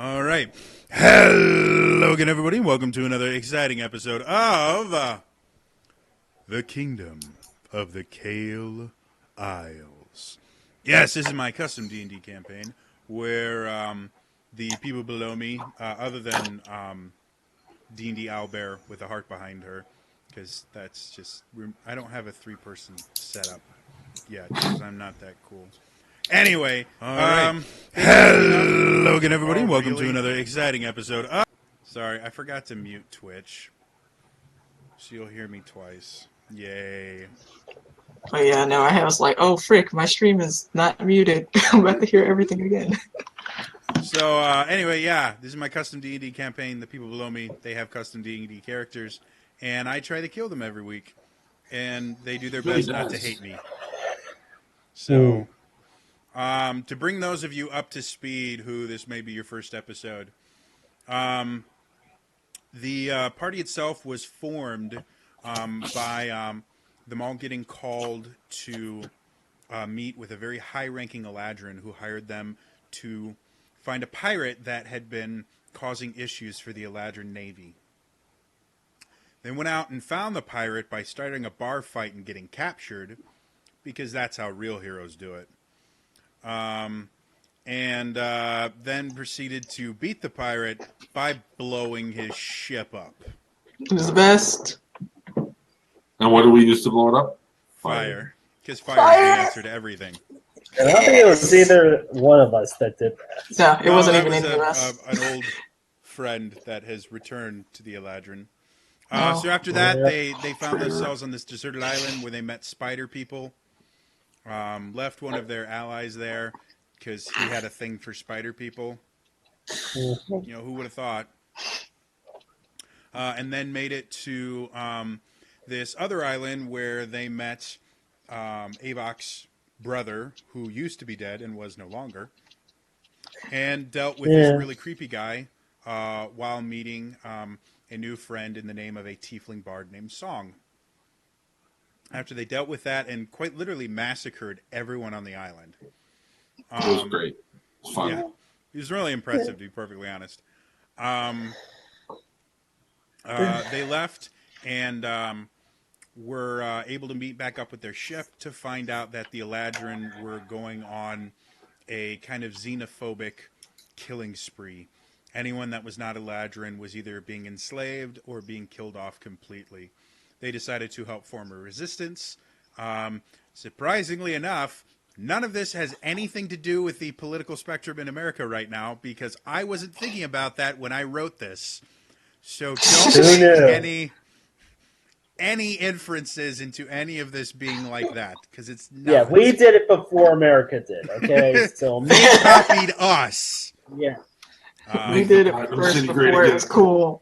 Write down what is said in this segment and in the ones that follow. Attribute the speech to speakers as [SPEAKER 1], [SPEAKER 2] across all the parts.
[SPEAKER 1] All right. Hello again, everybody. Welcome to another exciting episode of The Kingdom of the Kael Isles. Yes, this is my custom D&D campaign where the people below me, other than D&D Owlbear with a heart behind her, because that's just... I don't have a three-person setup yet because I'm not that cool. Anyway, all right. Hello again, everybody. Welcome to another exciting episode of... Sorry, I forgot to mute Twitch, so you'll hear me twice. Yay.
[SPEAKER 2] Oh yeah, no, I was like, oh frick, my stream is not muted. I'm about to hear everything again.
[SPEAKER 1] So anyway, yeah, this is my custom D&D campaign. The people below me, they have custom D&D characters, and I try to kill them every week, and they do their best not to hate me. So, to bring those of you up to speed, who this may be your first episode, the party itself was formed by them all getting called to meet with a very high-ranking Eladrin who hired them to find a pirate that had been causing issues for the Eladrin Navy. They went out and found the pirate by starting a bar fight and getting captured, because that's how real heroes do it. And then proceeded to beat the pirate by blowing his ship up.
[SPEAKER 2] It was the best.
[SPEAKER 3] And what do we use to blow it up?
[SPEAKER 1] Fire. Because fire is the answer to everything.
[SPEAKER 4] And I don't think it was either one of us that did that.
[SPEAKER 2] No, it wasn't
[SPEAKER 1] that
[SPEAKER 2] even
[SPEAKER 1] was
[SPEAKER 2] any of us.
[SPEAKER 1] An old friend that has returned to the Eladrin.
[SPEAKER 2] Oh.
[SPEAKER 1] So after that, they found themselves on this deserted island where they met spider people. Left one of their allies there because he had a thing for spider people. You know, who would have thought? And then made it to this other island where they met Avok's brother, who used to be dead and was no longer, and dealt with this really creepy guy while meeting a new friend in the name of a tiefling bard named Song. After they dealt with that and quite literally massacred everyone on the island.
[SPEAKER 3] It was great. It was fun.
[SPEAKER 1] Yeah, it was really impressive, to be perfectly honest. They left and were able to meet back up with their ship to find out that the Eladrin were going on a kind of xenophobic killing spree. Anyone that was not Eladrin was either being enslaved or being killed off completely. They decided to help form a resistance. Surprisingly enough, none of this has anything to do with the political spectrum in America right now, because I wasn't thinking about that when I wrote this. So don't make any inferences into any of this being like that, because it's not.
[SPEAKER 4] Yeah, we did it before America did, okay? So
[SPEAKER 1] they copied us.
[SPEAKER 4] Yeah.
[SPEAKER 2] We did it first before it was cool.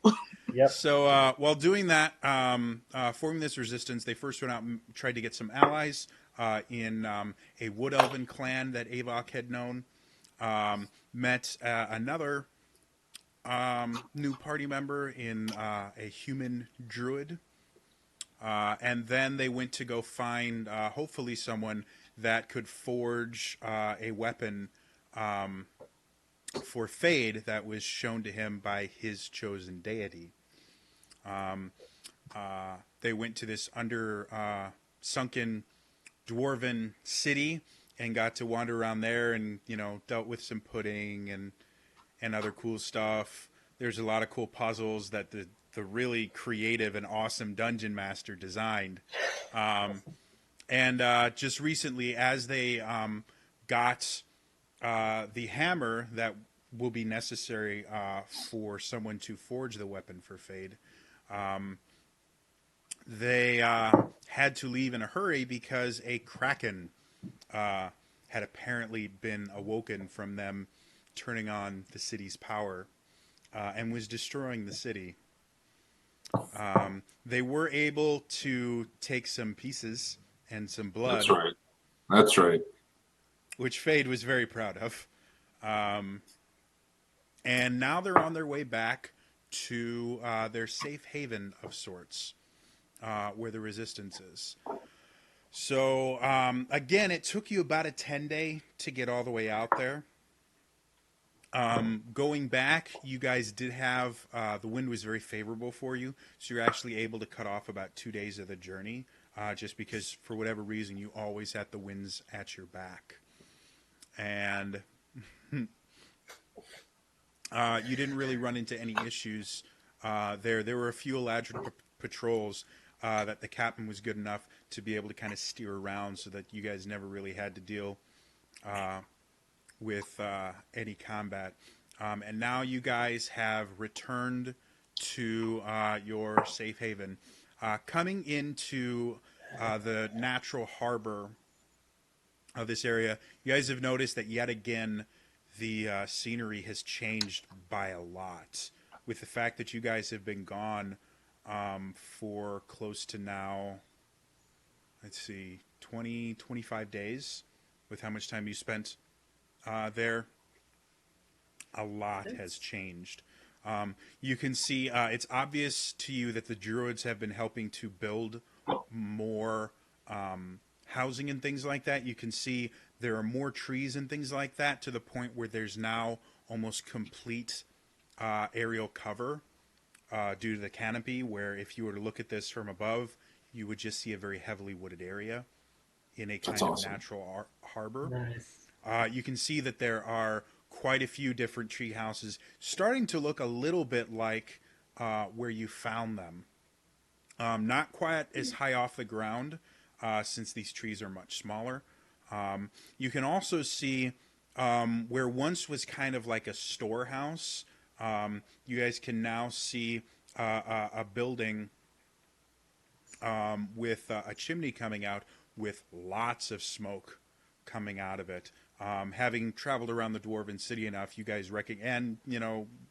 [SPEAKER 4] Yep.
[SPEAKER 1] So while doing that, forming this resistance, they first went out and tried to get some allies in a wood elven clan that Avok had known. Met another new party member in a human druid. And then they went to go find, hopefully, someone that could forge a weapon for Fade that was shown to him by his chosen deity. They went to this sunken dwarven city and got to wander around there and, you know, dealt with some pudding and other cool stuff. There's a lot of cool puzzles that the really creative and awesome dungeon master designed. And just recently, as they got the hammer that will be necessary for someone to forge the weapon for Fade, they had to leave in a hurry because a kraken had apparently been awoken from them turning on the city's power and was destroying the city. They were able to take some pieces and some blood.
[SPEAKER 3] That's right. That's right.
[SPEAKER 1] Which Fade was very proud of. And now they're on their way back to their safe haven of sorts, where the resistance is. So, again, it took you about a 10-day to get all the way out there. Going back, you guys did have the wind was very favorable for you, so you're actually able to cut off about 2 days of the journey, just because for whatever reason you always had the winds at your back, and you didn't really run into any issues there. There were a few elaborate patrols that the captain was good enough to be able to kind of steer around, so that you guys never really had to deal with any combat. And now you guys have returned to your safe haven. Coming into the natural harbor of this area, you guys have noticed that yet again the scenery has changed by a lot. With the fact that you guys have been gone for close to now, let's see, 20, 25 days, with how much time you spent there, a lot has changed. You can see it's obvious to you that the druids have been helping to build more housing and things like that. You can see there are more trees and things like that, to the point where there's now almost complete aerial cover due to the canopy, where if you were to look at this from above, you would just see a very heavily wooded area in a kind of natural harbor.
[SPEAKER 4] Nice.
[SPEAKER 1] You can see that there are quite a few different tree houses, starting to look a little bit like where you found them. Not quite as high off the ground, since these trees are much smaller. You can also see where once was kind of like a storehouse. You guys can now see a building with a chimney coming out with lots of smoke coming out of it. Having traveled around the Dwarven City enough, you guys and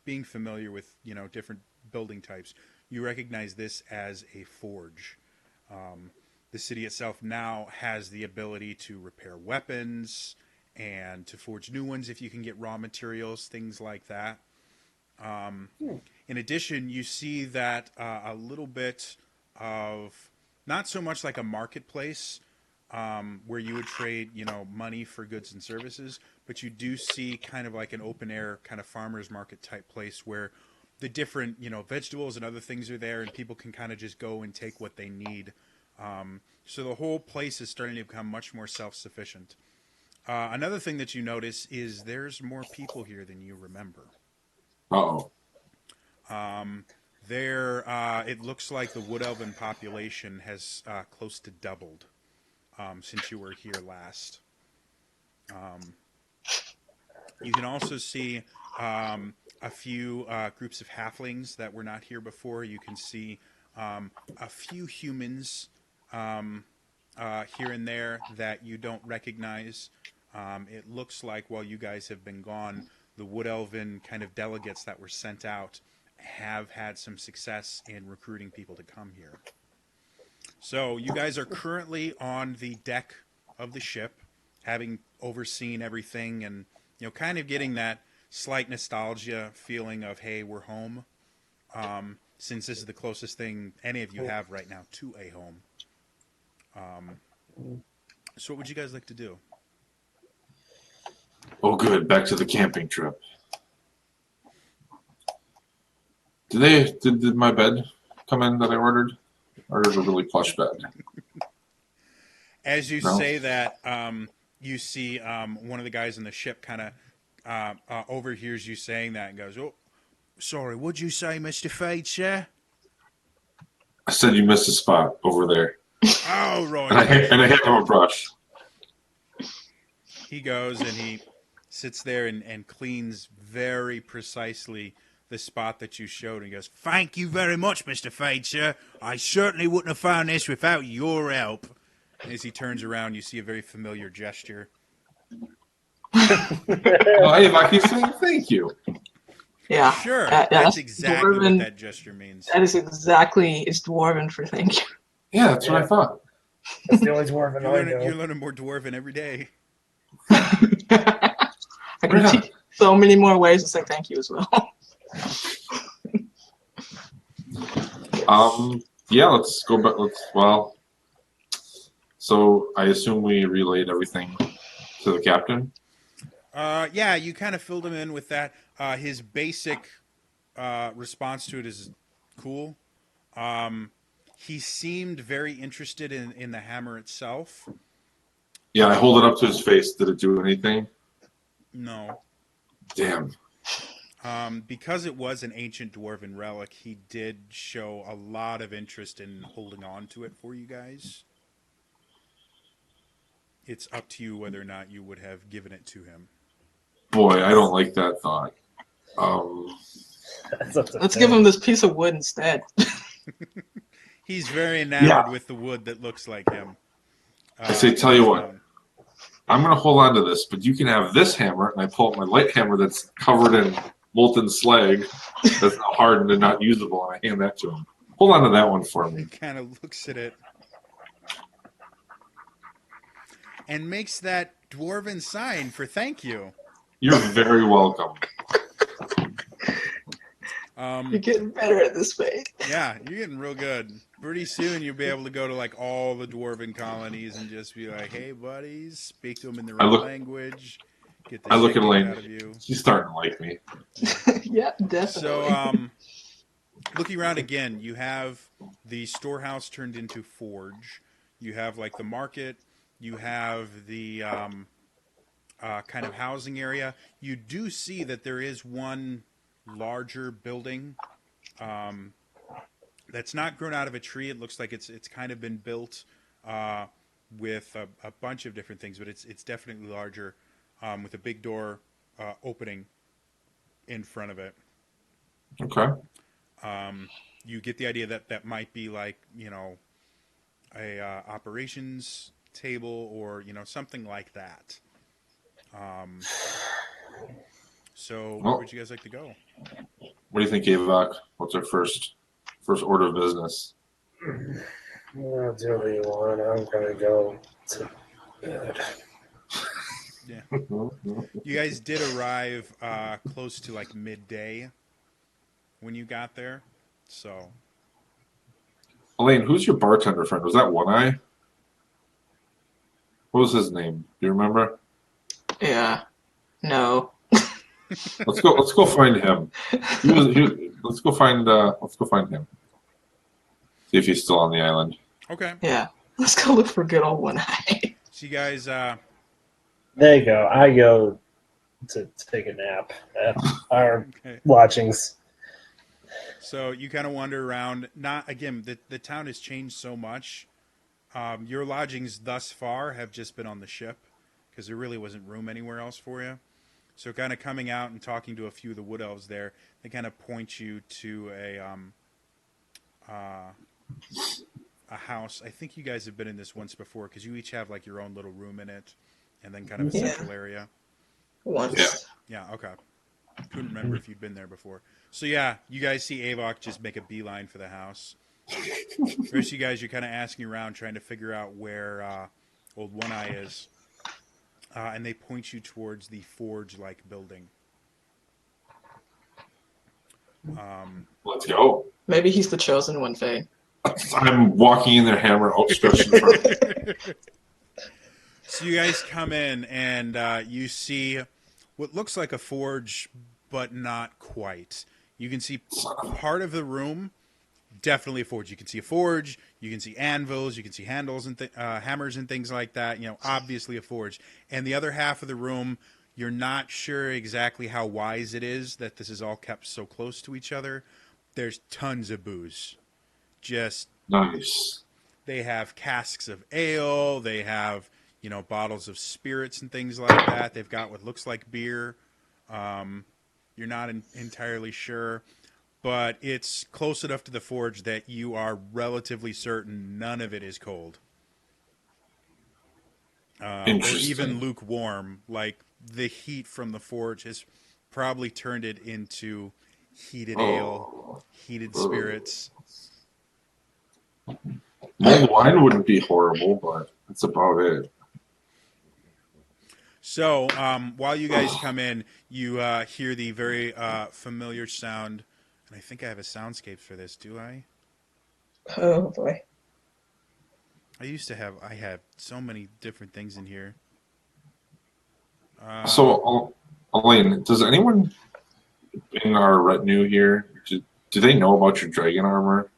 [SPEAKER 1] being familiar with different building types, you recognize this as a forge. The city itself now has the ability to repair weapons and to forge new ones if you can get raw materials, things like that. In addition, you see that a little bit of, not so much like a marketplace where you would trade, money for goods and services, but you do see kind of like an open air kind of farmer's market type place where the different, vegetables and other things are there, and people can kind of just go and take what they need. So the whole place is starting to become much more self-sufficient. Another thing that you notice is there's more people here than you remember.
[SPEAKER 3] Uh-oh.
[SPEAKER 1] It looks like the Wood Elven population has close to doubled since you were here last. You can also see a few groups of halflings that were not here before. You can see a few humans here and there that you don't recognize. It looks like while you guys have been gone, the Wood Elven kind of delegates that were sent out have had some success in recruiting people to come here. So you guys are currently on the deck of the ship, having overseen everything, and kind of getting that slight nostalgia feeling of, hey, we're home, since this is the closest thing any of you have right now to a home. So what would you guys like to do?
[SPEAKER 3] Oh, good. Back to the camping trip. Did my bed come in that I ordered? Or is it a really plush bed?
[SPEAKER 1] As you say that, you see one of the guys in the ship kind of overhears you saying that and goes, "Oh, sorry, what'd you say, Mr. Fade, sir?"
[SPEAKER 3] I said you missed a spot over there.
[SPEAKER 1] Oh, right.
[SPEAKER 3] And I hit him a brush.
[SPEAKER 1] He goes and he sits there and cleans very precisely the spot that you showed. And he goes, "Thank you very much, Mr. Fade, sir. I certainly wouldn't have found this without your help." And as he turns around, you see a very familiar gesture.
[SPEAKER 3] Oh, hey, Bucky, saying thank you.
[SPEAKER 2] Yeah.
[SPEAKER 1] Sure.
[SPEAKER 2] Yeah,
[SPEAKER 1] That's exactly
[SPEAKER 2] Dwarven.
[SPEAKER 1] what that gesture means.
[SPEAKER 2] That is exactly, it's Dwarven for thank you.
[SPEAKER 3] Yeah, that's what I thought.
[SPEAKER 4] That's the only dwarven I know.
[SPEAKER 1] You're learning more Dwarven every day.
[SPEAKER 2] I can teach so many more ways to say thank you as well.
[SPEAKER 3] Yeah, let's go back. So I assume we relayed everything to the captain.
[SPEAKER 1] Yeah, you kind of filled him in with that. His basic response to it is cool. He seemed very interested in the hammer itself.
[SPEAKER 3] Yeah, I hold it up to his face. Did it do anything?
[SPEAKER 1] No.
[SPEAKER 3] Damn.
[SPEAKER 1] Because it was an ancient dwarven relic, he did show a lot of interest in holding on to it for you guys. It's up to you whether or not you would have given it to him.
[SPEAKER 3] Boy, I don't like that thought.
[SPEAKER 4] That's up to
[SPEAKER 2] Let's
[SPEAKER 4] Phil.
[SPEAKER 2] give him this piece of wood instead.
[SPEAKER 1] He's very enamored
[SPEAKER 3] Yeah.
[SPEAKER 1] with the wood that looks like him.
[SPEAKER 3] I say, tell you what.
[SPEAKER 1] Fun.
[SPEAKER 3] I'm going to hold on to this, but you can have this hammer, and I pull out my light hammer that's covered in molten slag, that's not hardened and not usable, and I hand that to him. Hold on to that one for me.
[SPEAKER 1] He kind of looks at it and makes that dwarven sign for thank you.
[SPEAKER 3] You're very welcome.
[SPEAKER 2] You're getting better at this, mate.
[SPEAKER 1] Yeah, you're getting real good. Pretty soon you'll be able to go to like all the dwarven colonies and just be like, "Hey, buddies," speak to them in their own language. Get the
[SPEAKER 3] I look
[SPEAKER 1] shit
[SPEAKER 3] at
[SPEAKER 1] kicked
[SPEAKER 3] Elaine.
[SPEAKER 1] out of you.
[SPEAKER 3] She's starting to like me.
[SPEAKER 2] Yeah, definitely.
[SPEAKER 1] So, looking around again, you have the storehouse turned into forge. You have like the market. You have the kind of housing area. You do see that there is one larger building that's not grown out of a tree. It looks like it's kind of been built with a bunch of different things, but it's definitely larger with a big door opening in front of it.
[SPEAKER 3] Okay.
[SPEAKER 1] You get the idea that that might be like, you know, a operations table or, you know, something like that. So where would you guys like to go?
[SPEAKER 3] What do you think, Avok? What's our first order of business?
[SPEAKER 4] Well, do what you want. I'm gonna go to bed.
[SPEAKER 1] Yeah. You guys did arrive close to like midday when you got there. So
[SPEAKER 3] Elaine, who's your bartender friend? Was that One Eye? What was his name? Do you remember?
[SPEAKER 2] Yeah. No.
[SPEAKER 3] Let's go find him. Let's go find him. See if he's still on the island.
[SPEAKER 1] okay.
[SPEAKER 2] Yeah. Let's go look for good old One Eye.
[SPEAKER 1] So you guys
[SPEAKER 4] There you go. I go to take a nap at our
[SPEAKER 1] okay.
[SPEAKER 4] lodgings.
[SPEAKER 1] So you kind of wander around. Not again. The town has changed so much. Your lodgings thus far have just been on the ship because there really wasn't room anywhere else for you. So kind of coming out and talking to a few of the wood elves there, they kind of point you to a house. I think you guys have been in this once before because you each have like your own little room in it, and then kind of a
[SPEAKER 2] Yeah.
[SPEAKER 1] central area.
[SPEAKER 2] Once.
[SPEAKER 1] Yeah. Okay. Couldn't remember if you'd been there before. So yeah, you guys see Avok just make a beeline for the house. The rest of you guys, you're kind of asking around, trying to figure out where old One Eye is, and they point you towards the forge-like building.
[SPEAKER 3] Let's go.
[SPEAKER 2] Maybe he's the chosen one, Faye.
[SPEAKER 3] I'm walking in there, hammer outstretched in front of me.
[SPEAKER 1] So you guys come in and you see what looks like a forge, but not quite. You can see part of the room, definitely a forge. You can see a forge, you can see anvils, you can see handles and hammers and things like that. You know, obviously a forge. And the other half of the room, you're not sure exactly how wise it is that this is all kept so close to each other. There's tons of booze. Just
[SPEAKER 3] Nice.
[SPEAKER 1] they have casks of ale, they have, you know, bottles of spirits and things like that. They've got what looks like beer. You're not entirely sure, but it's close enough to the forge that you are relatively certain none of it is cold. Or even lukewarm. Like the heat from the forge has probably turned it into heated ale, heated spirits.
[SPEAKER 3] Mulled wine wouldn't be horrible, but that's about it.
[SPEAKER 1] So while you guys come in, you hear the very familiar sound, and I think I have a soundscape for this. Do I?
[SPEAKER 2] Oh boy.
[SPEAKER 1] I have so many different things in here.
[SPEAKER 3] So, Elaine, does anyone in our retinue here, do they know about your dragon armor?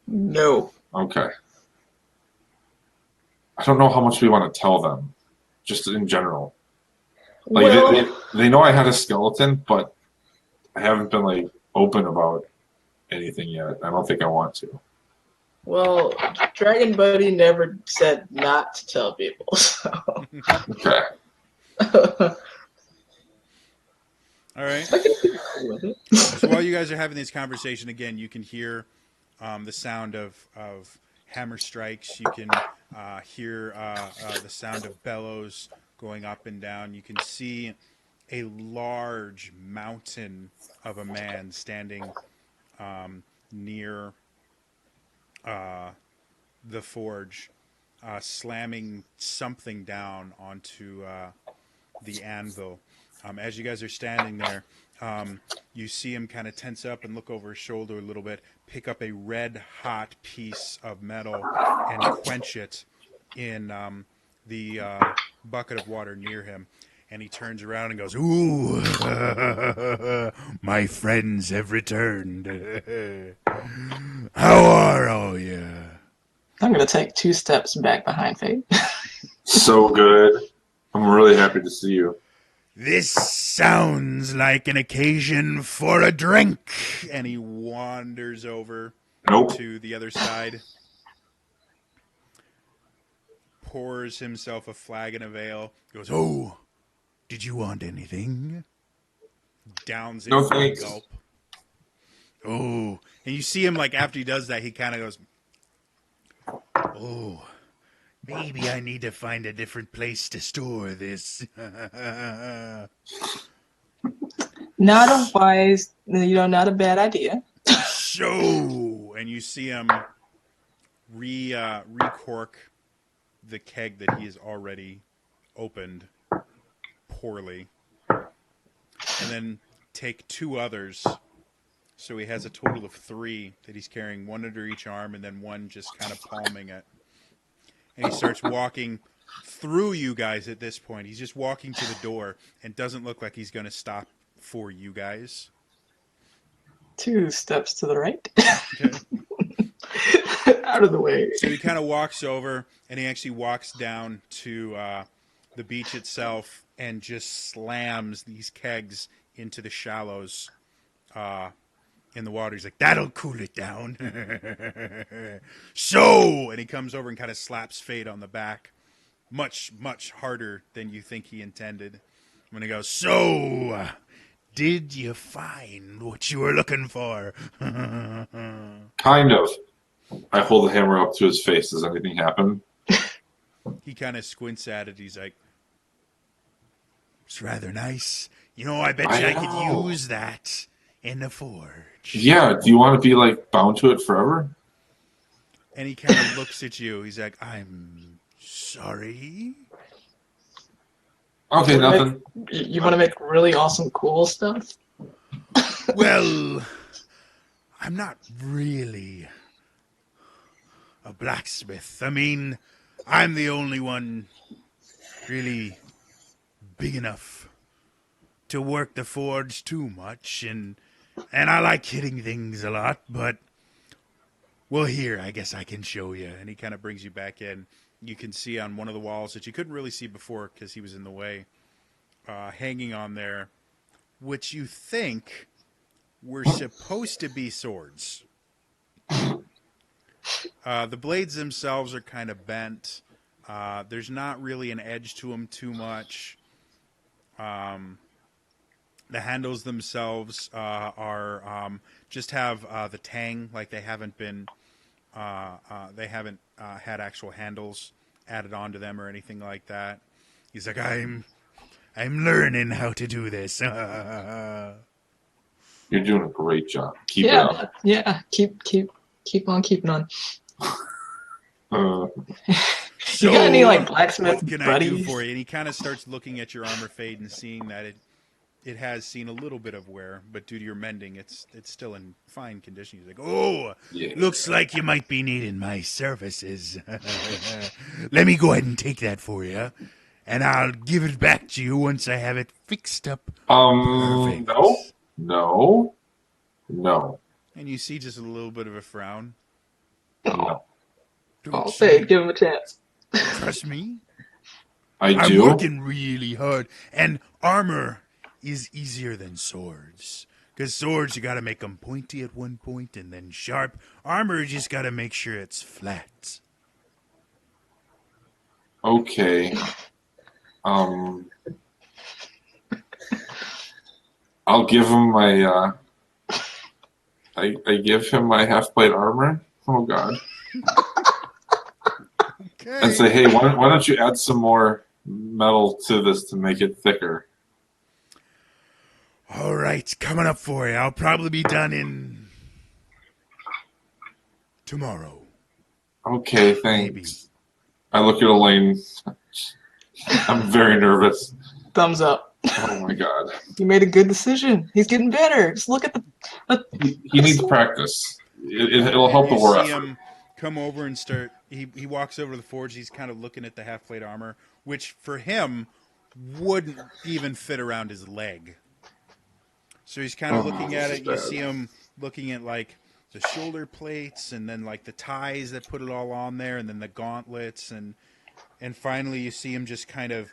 [SPEAKER 2] No.
[SPEAKER 3] Okay. I don't know how much we want to tell them, just in general. Like
[SPEAKER 2] Well,
[SPEAKER 3] they know I had a skeleton, but I haven't been like open about anything yet. I don't think I want to.
[SPEAKER 2] well, Dragon Buddy never said not to tell people. So.
[SPEAKER 3] Okay.
[SPEAKER 1] All right.
[SPEAKER 2] I can be cool with it.
[SPEAKER 1] So while you guys are having this conversation, again, you can hear the sound of hammer strikes. You can hear the sound of bellows going up and down. You can see a large mountain of a man standing near the forge, slamming something down onto the anvil. As you guys are standing there, you see him kind of tense up and look over his shoulder a little bit, pick up a red hot piece of metal and quench it in the bucket of water near him. And he turns around and goes, "Ooh, my friends have returned. How are all you?"
[SPEAKER 2] I'm gonna take 2 steps back behind Fate.
[SPEAKER 3] So good. I'm really happy to see you.
[SPEAKER 1] This sounds like an occasion for a drink. And he wanders over
[SPEAKER 3] Nope.
[SPEAKER 1] to the other side, pours himself a flagon of ale, goes, "Oh, did you want anything?" Downs it
[SPEAKER 3] No
[SPEAKER 1] with a
[SPEAKER 3] thanks.
[SPEAKER 1] gulp. Oh, and you see him like after he does that, he kind of goes, "Oh, maybe I need to find a different place to store this."
[SPEAKER 2] Not a wise, not a bad idea.
[SPEAKER 1] So, and you see him recork the keg that he has already opened poorly, and then take 2 others. So he has a total of 3 that he's carrying, 1 under each arm, and then 1 just kind of palming it. And he starts walking through you guys at this point. He's just walking to the door and doesn't look like he's going to stop for you guys.
[SPEAKER 2] 2 steps to the right.
[SPEAKER 1] Okay.
[SPEAKER 2] Out of the way.
[SPEAKER 1] So he kind of walks over, and he actually walks down to the beach itself and just slams these kegs into the shallows in the water. He's like, "That'll cool it down." So, and he comes over and kind of slaps Fade on the back, much, much harder than you think he intended. When he goes, "So, did you find what you were looking for?"
[SPEAKER 3] Kind of. I hold the hammer up to his face. Does anything happen?
[SPEAKER 1] He kind of squints at it. He's like, "It's rather nice. I bet you I
[SPEAKER 3] know.
[SPEAKER 1] could use that in the forge."
[SPEAKER 3] Yeah. Do you want to be like bound to it forever?
[SPEAKER 1] And he kind of looks at you. He's like, "I'm sorry."
[SPEAKER 3] Okay, nothing.
[SPEAKER 2] You want to make really awesome, cool stuff?
[SPEAKER 1] Well, I'm not really a blacksmith. I mean, I'm the only one really big enough to work the forge too much, and I like hitting things a lot, but, well, here, I guess I can show you. And he kind of brings you back in. You can see on one of the walls that you couldn't really see before because he was in the way, hanging on there, which you think were supposed to be swords. The blades themselves are kind of bent. There's not really an edge to them too much. The handles themselves are just have the tang, like they haven't been had actual handles added onto them or anything like that. He's like, I'm learning how to do this."
[SPEAKER 3] You're doing a great job. Keep it up.
[SPEAKER 2] Yeah. Keep on keeping on.
[SPEAKER 1] So,
[SPEAKER 2] you got any blacksmith
[SPEAKER 1] what can
[SPEAKER 2] buddies?
[SPEAKER 1] I do for you? And he kind of starts looking at your armor, Fade, and seeing that it has seen a little bit of wear, but due to your mending, it's still in fine condition. He's like, "Oh,
[SPEAKER 3] Yeah.
[SPEAKER 1] looks like you might be needing my services. Let me go ahead and take that for you." and I'll give it back to you once I have it fixed up. Perfect.
[SPEAKER 3] No.
[SPEAKER 1] And you see just a little bit of a frown.
[SPEAKER 3] No.
[SPEAKER 2] I'll say, give him a chance.
[SPEAKER 1] Trust me.
[SPEAKER 3] I
[SPEAKER 1] I'm
[SPEAKER 3] do.
[SPEAKER 1] working really hard, and armor is easier than swords. Because swords, you got to make them pointy at one point and then sharp. Armor, you just got to make sure it's flat.
[SPEAKER 3] Okay. I'll give him my. I give him my half plate armor. Oh God.
[SPEAKER 1] Okay.
[SPEAKER 3] And say, hey, why don't you add some more metal to this to make it thicker?
[SPEAKER 1] All right, coming up for you. I'll probably be done in tomorrow.
[SPEAKER 3] Okay, thanks.
[SPEAKER 1] Maybe.
[SPEAKER 3] I look at Elaine. I'm very nervous.
[SPEAKER 2] Thumbs up.
[SPEAKER 3] Oh my God.
[SPEAKER 2] You made a good decision. He's getting better. Just look at the.
[SPEAKER 3] He needs practice. It'll help the
[SPEAKER 1] you
[SPEAKER 3] war
[SPEAKER 1] see
[SPEAKER 3] effort.
[SPEAKER 1] him come over and start. He walks over to the forge. He's kind of looking at the half plate armor, which for him wouldn't even fit around his leg. So he's kind of looking at it. You see him looking at like the shoulder plates, and then like the ties that put it all on there, and then the gauntlets, and finally you see him just kind of,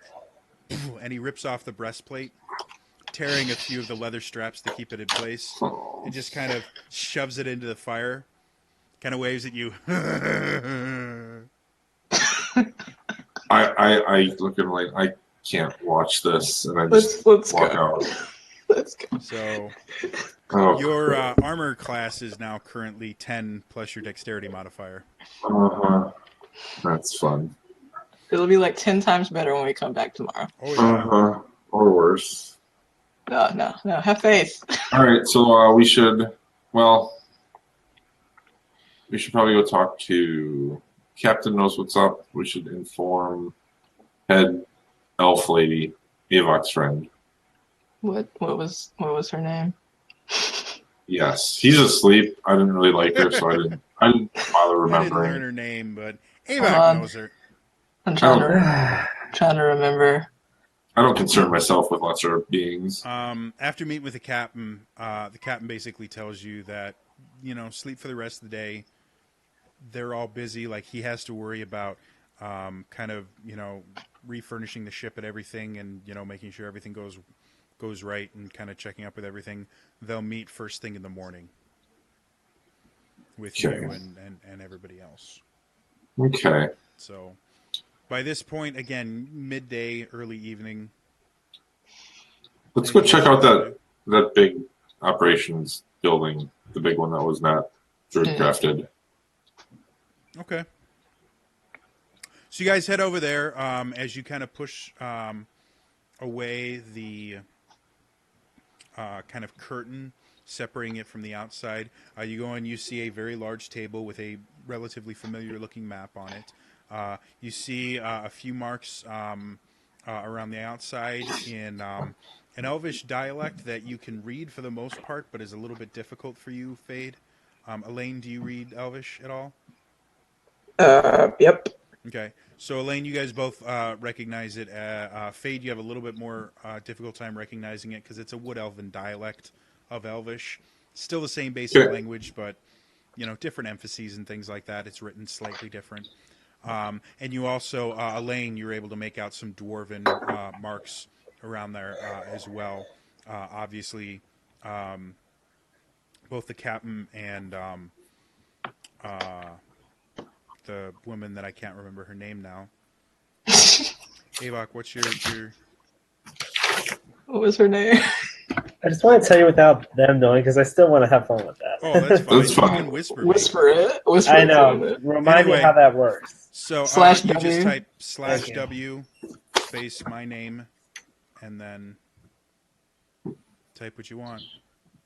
[SPEAKER 1] and he rips off the breastplate, tearing a few of the leather straps to keep it in place, and just kind of shoves it into the fire, kind of waves at you.
[SPEAKER 3] I look at Elaine. I can't watch this, and I just
[SPEAKER 2] Let's
[SPEAKER 3] walk
[SPEAKER 2] go.
[SPEAKER 3] out.
[SPEAKER 2] Let's go.
[SPEAKER 1] So
[SPEAKER 3] Oh,
[SPEAKER 1] your armor class is now currently 10 plus your dexterity modifier.
[SPEAKER 3] That's fun.
[SPEAKER 2] It'll be like 10 times better when we come back tomorrow.
[SPEAKER 1] Oh yeah.
[SPEAKER 3] Or worse.
[SPEAKER 2] No. Have faith.
[SPEAKER 3] All right, so we should probably go talk to Captain knows what's up. We should inform head elf lady, Avok's friend.
[SPEAKER 2] What was her name?
[SPEAKER 3] Yes, he's asleep. I didn't really like her, so I didn't bother
[SPEAKER 1] I didn't
[SPEAKER 3] remembering.
[SPEAKER 1] learn her name, but Avok knows her.
[SPEAKER 2] I'm trying to remember.
[SPEAKER 3] I don't concern myself with lesser beings.
[SPEAKER 1] After meeting with the captain basically tells you that, sleep for the rest of the day. They're all busy. Like, he has to worry about kind of, refurnishing the ship and everything, and, making sure everything goes right, and kind of checking up with everything. They'll meet first thing in the morning with you and everybody else.
[SPEAKER 3] Okay.
[SPEAKER 1] So by this point, again, midday, early evening.
[SPEAKER 3] Let's go check out that big operations building, the big one that was not druid crafted.
[SPEAKER 1] Okay. So you guys head over there as you kind of push away the kind of curtain separating it from the outside. You go and you see a very large table with a relatively familiar-looking map on it. You see a few marks around the outside in an Elvish dialect that you can read for the most part, but is a little bit difficult for you, Fade. Elaine, do you read Elvish at all?
[SPEAKER 2] Yep.
[SPEAKER 1] Okay. So, Elaine, you guys both recognize it. Fade, you have a little bit more difficult time recognizing it because it's a Wood Elven dialect of Elvish. Still the same basic language, but, different emphases and things like that. It's written slightly different. And you also, Elaine, you're able to make out some dwarven marks around there as well. Obviously, both the captain and the woman that I can't remember her name now. Avok, what's your...
[SPEAKER 2] What was her name?
[SPEAKER 4] I just want to tell you without them knowing because I still want to have fun with that.
[SPEAKER 1] Oh, that's fine.
[SPEAKER 3] That's fine.
[SPEAKER 1] You can whisper.
[SPEAKER 2] Whisper it. Whisper
[SPEAKER 4] I
[SPEAKER 2] it
[SPEAKER 4] know.
[SPEAKER 2] for a bit.
[SPEAKER 4] Remind
[SPEAKER 1] Anyway.
[SPEAKER 4] me how that works.
[SPEAKER 1] So
[SPEAKER 2] /W.
[SPEAKER 1] you just type
[SPEAKER 4] Thank you.
[SPEAKER 1] /W space my name and then type what you want.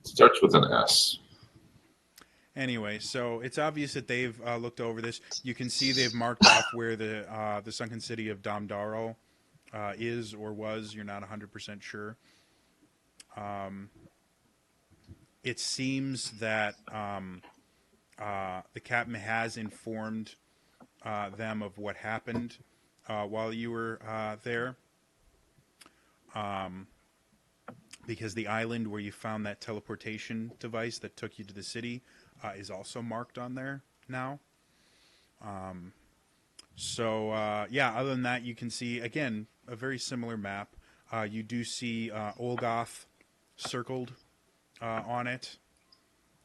[SPEAKER 3] Starts with an S.
[SPEAKER 1] Anyway, so it's obvious that they've looked over this. You can see they've marked off where the sunken city of Domdaro is or was. You're not 100% sure. It seems that the captain has informed them of what happened. while you were there, because the island where you found that teleportation device that took you to the city is also marked on there now. Other than that, you can see, again, a very similar map. You do see Olgoth circled on it.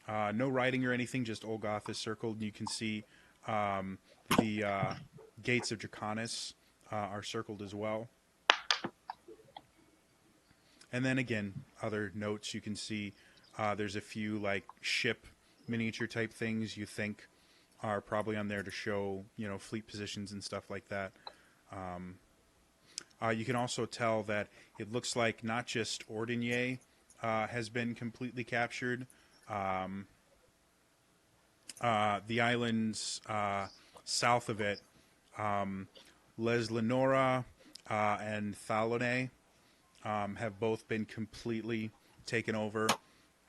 [SPEAKER 1] No writing or anything, just Olgoth is circled. You can see the gates of Draconis are circled as well. And then again, other notes you can see. There's a few like ship miniature type things you think are probably on there to show, fleet positions and stuff like that. You can also tell that it looks like not just Ordinier has been completely captured. The islands south of it, Les Lenora and Thalone, have both been completely taken over,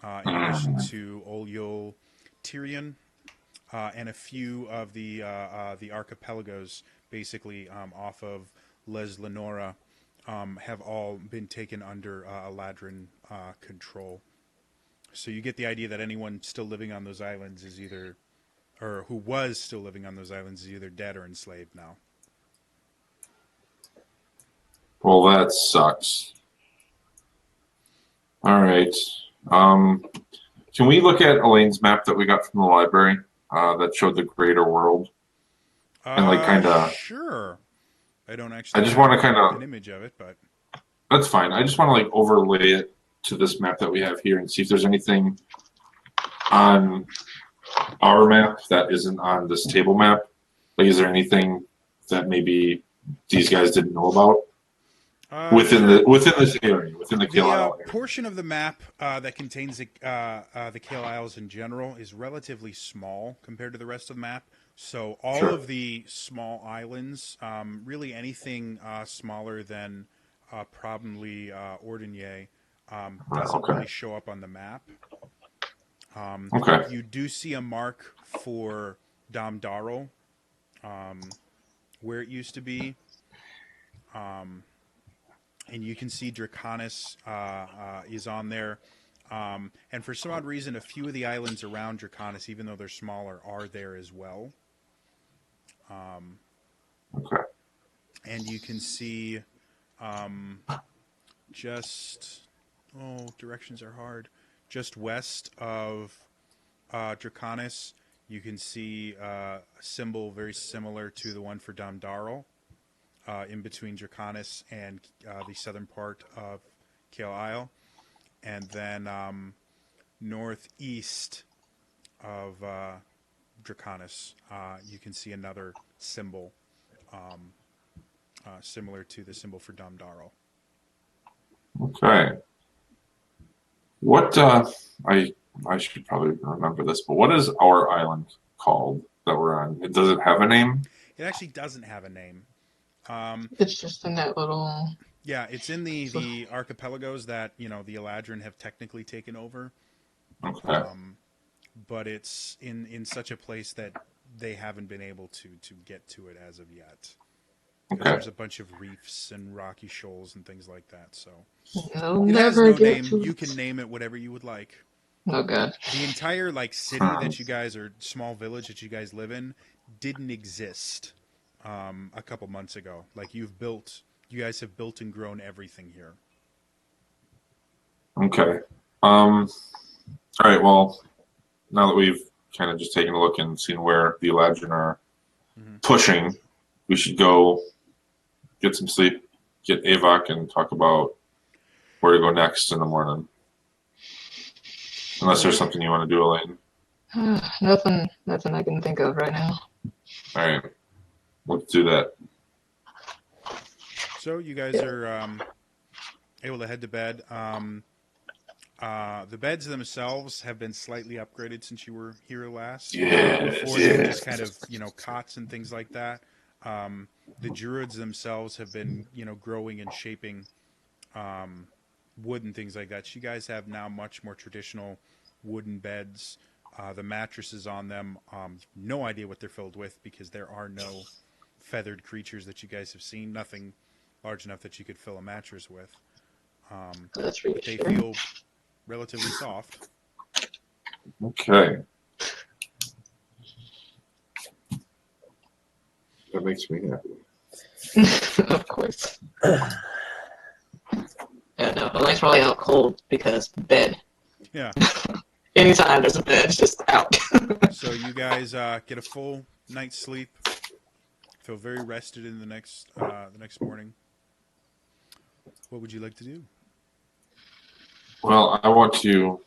[SPEAKER 1] in addition to Olyol Tyrion, and a few of the archipelagos, basically off of Les Lenora, have all been taken under Eladrin control. So you get the idea that anyone still living on those islands is either, or who was still living on those islands, is either dead or enslaved now.
[SPEAKER 3] Well, that sucks. All right. Can we look at Elaine's map that we got from the library that showed the greater world? And kind of.
[SPEAKER 1] Sure. I don't actually.
[SPEAKER 3] I just want to kind of
[SPEAKER 1] an image of it, but
[SPEAKER 3] that's fine. I just want to overlay it to this map that we have here and see if there's anything on our map that isn't on this table map. Is there anything that maybe these guys didn't know about? Within this area, within the Kael Isle area.
[SPEAKER 1] Portion of the map that contains the Kael Isles in general is relatively small compared to the rest of the map. So all of the small islands, really anything smaller than probably Ordinier, doesn't really show up on the map. You do see a mark for Damdaro, where it used to be. And you can see Draconis is on there. And for some odd reason, a few of the islands around Draconis, even though they're smaller, are there as well. And you can see directions are hard. Just west of Draconis, you can see a symbol very similar to the one for Damdaro. In between Draconis and the southern part of Kael Isle. And then northeast of Draconis, you can see another symbol similar to the symbol for Damdaro.
[SPEAKER 3] Okay. What, I should probably remember this, but what is our island called that we're on? Does it have a name?
[SPEAKER 1] It actually doesn't have a name.
[SPEAKER 2] It's just in that little.
[SPEAKER 1] Yeah, it's in the archipelagos that the Eladrin have technically taken over.
[SPEAKER 3] Okay.
[SPEAKER 1] But it's in such a place that they haven't been able to get to it as of yet.
[SPEAKER 3] Okay.
[SPEAKER 1] There's a bunch of reefs and rocky shoals and things like that. So
[SPEAKER 2] You'll
[SPEAKER 1] it has
[SPEAKER 2] never
[SPEAKER 1] no
[SPEAKER 2] get
[SPEAKER 1] name.
[SPEAKER 2] to
[SPEAKER 1] You
[SPEAKER 2] it.
[SPEAKER 1] can name it whatever you would like.
[SPEAKER 2] Oh god.
[SPEAKER 1] The entire city that you guys, or small village that you guys live in, didn't exist a couple months ago. You guys have built and grown everything here.
[SPEAKER 3] Okay. All right. Well, now that we've kind of just taken a look and seen where the Eladrin are pushing, we should go get some sleep, get Avok, and talk about where to go next in the morning. Unless there's something you want to do, Elaine.
[SPEAKER 2] Nothing I can think of right now.
[SPEAKER 3] All right. Let's do that.
[SPEAKER 1] So you guys are able to head to bed. The beds themselves have been slightly upgraded since you were here last. Before they were just kind of cots and things like that. The druids themselves have been growing and shaping wood and things like that. So you guys have now much more traditional wooden beds. The mattresses on them, no idea what they're filled with because there are no feathered creatures that you guys have seen. Nothing large enough that you could fill a mattress with.
[SPEAKER 2] That's
[SPEAKER 1] But they feel relatively soft.
[SPEAKER 3] Okay. That makes me happy.
[SPEAKER 2] Of course. Yeah, no, Elaine's probably out cold because bed.
[SPEAKER 1] Yeah.
[SPEAKER 2] Anytime there's a bed, it's just out.
[SPEAKER 1] So you guys get a full night's sleep. Feel very rested in the next morning. What would you like to do?
[SPEAKER 3] Well, I want to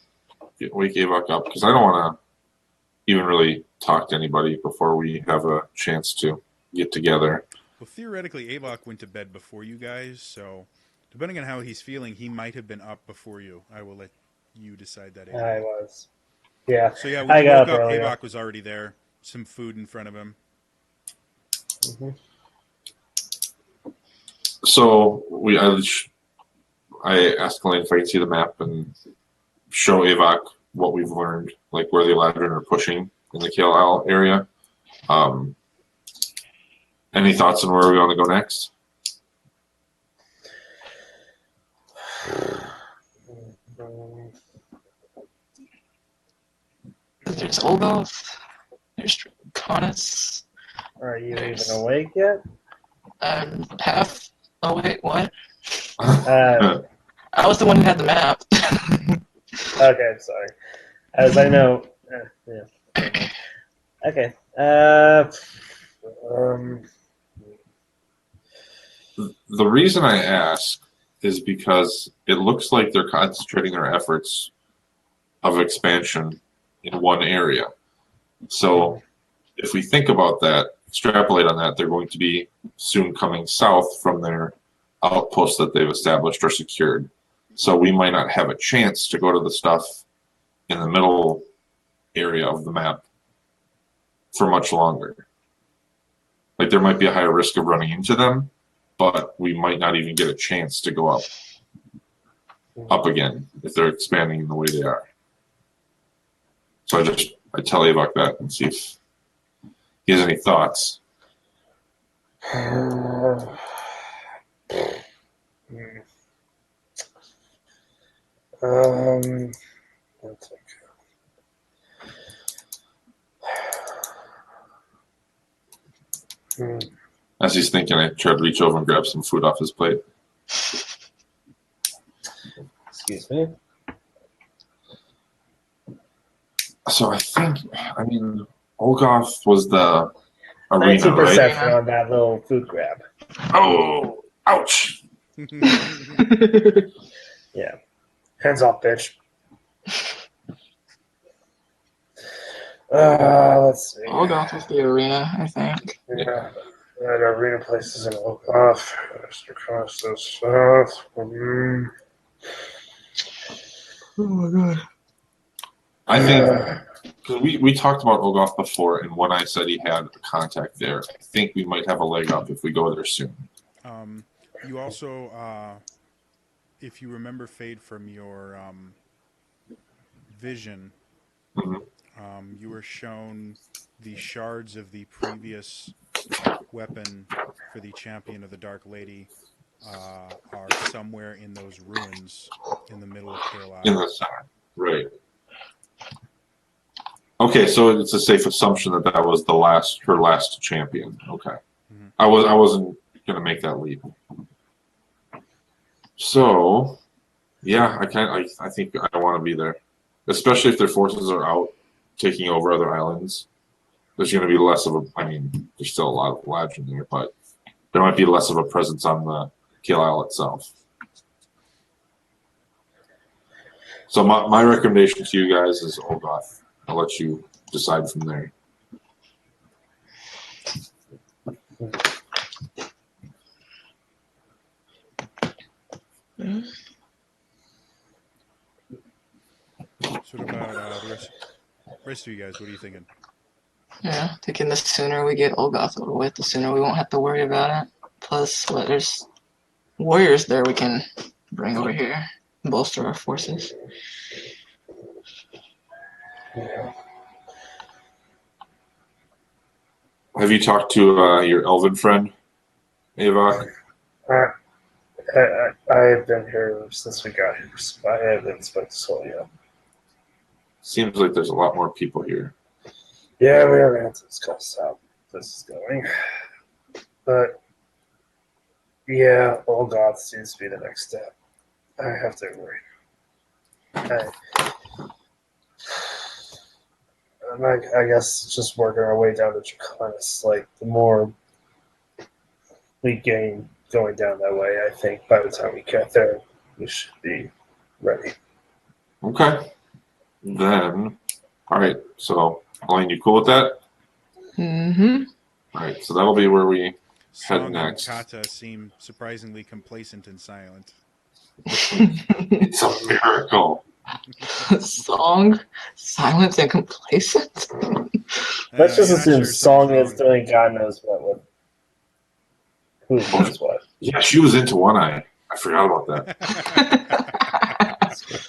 [SPEAKER 3] wake Avok up because I don't want to even really talk to anybody before we have a chance to get together.
[SPEAKER 1] Well, theoretically, Avok went to bed before you guys, so depending on how he's feeling, he might have been up before you. I will let you decide that. Avok.
[SPEAKER 4] I was. Yeah.
[SPEAKER 1] So yeah, when
[SPEAKER 4] I
[SPEAKER 1] you
[SPEAKER 4] got
[SPEAKER 1] woke up,
[SPEAKER 4] earlier.
[SPEAKER 1] Avok was already there. Some food in front of him.
[SPEAKER 4] Mm-hmm.
[SPEAKER 3] So I asked Elaine if I can see the map and show Avok what we've learned, like where the Eladrin are pushing in the Kael area. Any thoughts on where we want to go next?
[SPEAKER 2] There's Olgoth. There's Draconis.
[SPEAKER 4] Are you
[SPEAKER 2] There's-
[SPEAKER 4] even awake yet?
[SPEAKER 2] Half. Oh wait, what?
[SPEAKER 4] Uh,
[SPEAKER 2] I was the one who had the map.
[SPEAKER 4] Okay, sorry. As I know. Yeah. never mind. Okay.
[SPEAKER 3] The reason I ask is because it looks like they're concentrating their efforts of expansion in one area. So if we think about that, extrapolate on that, they're going to be soon coming south from their outposts that they've established or secured. So we might not have a chance to go to the stuff in the middle area of the map for much longer. Like there might be a higher risk of running into them, but we might not even get a chance to go up again if they're expanding in the way they are. So I tell Avok that and see if he has any thoughts.
[SPEAKER 4] One second.
[SPEAKER 3] As he's thinking, I try to reach over and grab some food off his plate.
[SPEAKER 4] Excuse me.
[SPEAKER 3] So I mean, Olgoth was the arena,
[SPEAKER 4] 19
[SPEAKER 3] right?
[SPEAKER 4] perception on that little food grab.
[SPEAKER 3] Oh, ouch!
[SPEAKER 4] Yeah. Hands off, bitch. Let's see.
[SPEAKER 2] Olgoth was the arena, I think.
[SPEAKER 4] Yeah. That arena place is in Olgoth. Mr. Costa South.
[SPEAKER 2] Oh my god.
[SPEAKER 3] I think because we talked about Olgoth before, and when I said he had a contact there, I think we might have a leg up if we go there soon.
[SPEAKER 1] You also, if you remember Fade from your vision,
[SPEAKER 3] Mhm.
[SPEAKER 1] You were shown the shards of the previous weapon for the champion of the Dark Lady are somewhere in those ruins in the middle of Kael
[SPEAKER 3] In
[SPEAKER 1] Isle.
[SPEAKER 3] the center, right? Okay, so it's a safe assumption that that was her last champion. Okay,
[SPEAKER 1] Mhm.
[SPEAKER 3] I wasn't gonna make that leap. So, yeah, I think I want to be there, especially if their forces are out taking over other islands. There's going to be less of a. I mean, there's still a lot of legend there, but there might be less of a presence on the Kael Isle itself. So my recommendation to you guys is Olgoth. I'll let you decide from there.
[SPEAKER 1] So what about the rest of you guys? What are you thinking?
[SPEAKER 2] Yeah, thinking the sooner we get Olgoth over with, the sooner we won't have to worry about it. Plus, there's warriors there we can bring over here, bolster our forces.
[SPEAKER 4] Yeah.
[SPEAKER 3] Have you talked to your elven friend, Ava?
[SPEAKER 4] I, I have been here since we got here, so I haven't spoken to Soul yet.
[SPEAKER 3] Seems like there's a lot more people here.
[SPEAKER 4] Yeah, we haven't had to discuss how this is going. But, yeah, Old Goth seems to be the next step. I have to agree. I guess just working our way down to Draconis, like, the more we gain going down that way, I think by the time we get there, we should be ready.
[SPEAKER 3] Okay. Then, all right. So, Elaine, you cool with that?
[SPEAKER 2] Mm-hmm.
[SPEAKER 3] All right. So that'll be where we
[SPEAKER 1] Song
[SPEAKER 3] head next.
[SPEAKER 1] and Kata seem surprisingly complacent and silent.
[SPEAKER 3] It's a miracle.
[SPEAKER 2] Song, silent and complacent.
[SPEAKER 4] Let's just
[SPEAKER 1] you're not
[SPEAKER 4] assume
[SPEAKER 1] sure
[SPEAKER 4] Song is
[SPEAKER 1] something's wrong.
[SPEAKER 4] doing God knows what with who knows what.
[SPEAKER 3] Yeah, she was into One Eye. I forgot about that.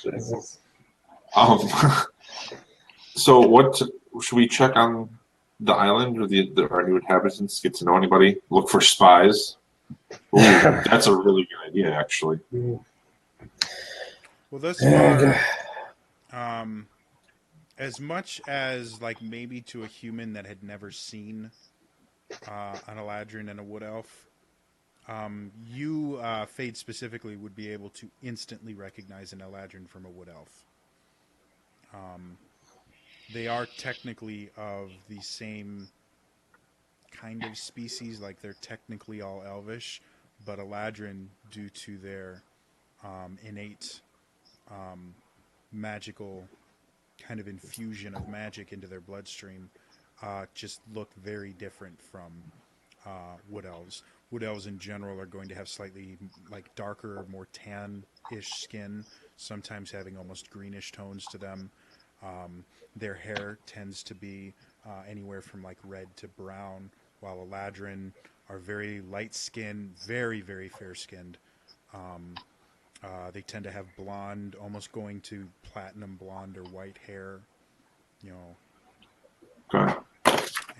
[SPEAKER 4] Jesus.
[SPEAKER 3] So, what should we check on the island or our new inhabitants? Get to know anybody? Look for spies. Ooh, that's a really good idea, actually.
[SPEAKER 1] Well, thus far, as much as like maybe to a human that had never seen an Eladrin and a Wood Elf, you, Fade specifically, would be able to instantly recognize an Eladrin from a Wood Elf. They are technically of the same kind of species, like they're technically all Elvish, but Eladrin, due to their innate magical kind of infusion of magic into their bloodstream, just look very different from Wood Elves. Wood Elves in general are going to have slightly like darker, more tan-ish skin, sometimes having almost greenish tones to them. Their hair tends to be anywhere from like red to brown, while Eladrin are very light-skinned, very, very fair-skinned. They tend to have blonde, almost going to platinum blonde or white hair, you know.
[SPEAKER 3] Okay.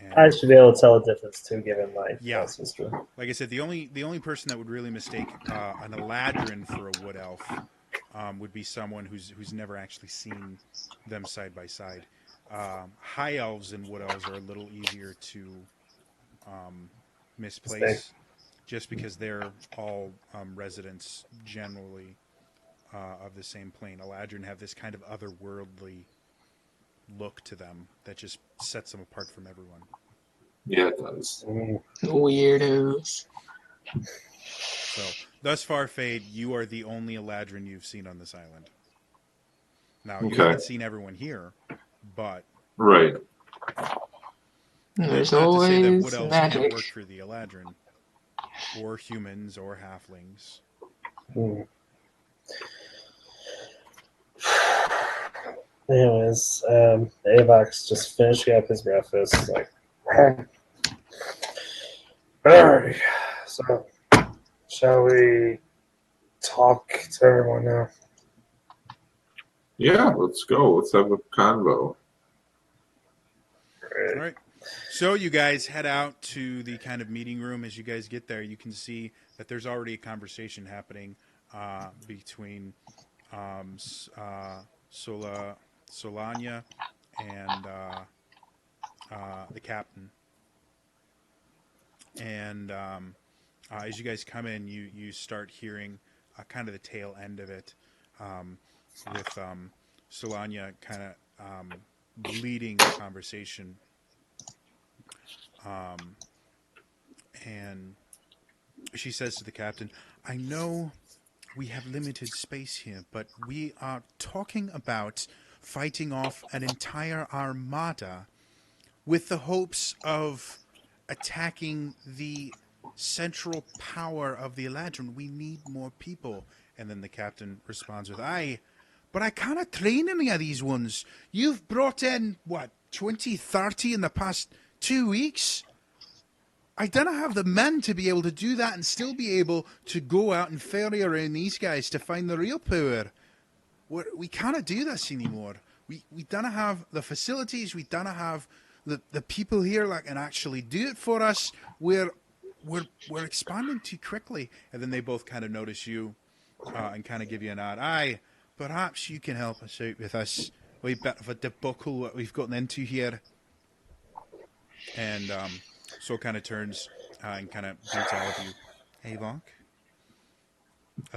[SPEAKER 1] And,
[SPEAKER 4] I should be able to tell a difference too, given my
[SPEAKER 1] Yeah.
[SPEAKER 4] past history.
[SPEAKER 1] like I said, the only person that would really mistake an Eladrin for a Wood Elf would be someone who's never actually seen them side by side. High Elves and Wood Elves are a little easier to misplace, just because they're all residents generally of the same plane. Eladrin have this kind of otherworldly look to them that just sets them apart from everyone.
[SPEAKER 3] Yeah, it does.
[SPEAKER 2] Weirdos.
[SPEAKER 1] So, thus far, Fade, you are the only Eladrin you've seen on this island. Now, you
[SPEAKER 3] Okay.
[SPEAKER 1] haven't seen everyone here, but
[SPEAKER 3] Right.
[SPEAKER 2] There's
[SPEAKER 1] not to say that
[SPEAKER 2] always
[SPEAKER 1] Wood Elves can't
[SPEAKER 2] magic.
[SPEAKER 1] work for the Eladrin, or humans, or halflings.
[SPEAKER 4] Anyways, Avax just finishing up his breakfast. Like, alright. So, shall we talk to everyone now?
[SPEAKER 3] Yeah, let's go. Let's have a convo.
[SPEAKER 4] Great.
[SPEAKER 1] All right. So you guys head out to the kind of meeting room. As you guys get there, you can see that there's already a conversation happening between Solania and the captain. And as you guys come in, you start hearing kind of the tail end of it, with Solania kind of leading the conversation. And she says to the captain, I know we have limited space here, but we are talking about fighting off an entire armada with the hopes of attacking the central power of the Eladrin. We need more people. And then the captain responds with, but I can't train any of these ones. You've brought in, 20, 30 in the past 2 weeks? I don't have the men to be able to do that and still be able to go out and ferry around these guys to find the real power. We can't do this anymore. We don't have the facilities. We don't have the people here like can actually do it for us. We're expanding too quickly. And then they both kind of notice you and kind of give you a nod. Aye, perhaps you can help us out with this wee bit of a debacle that we've gotten into here. And so kind of turns and kind of greets all of you. Avok,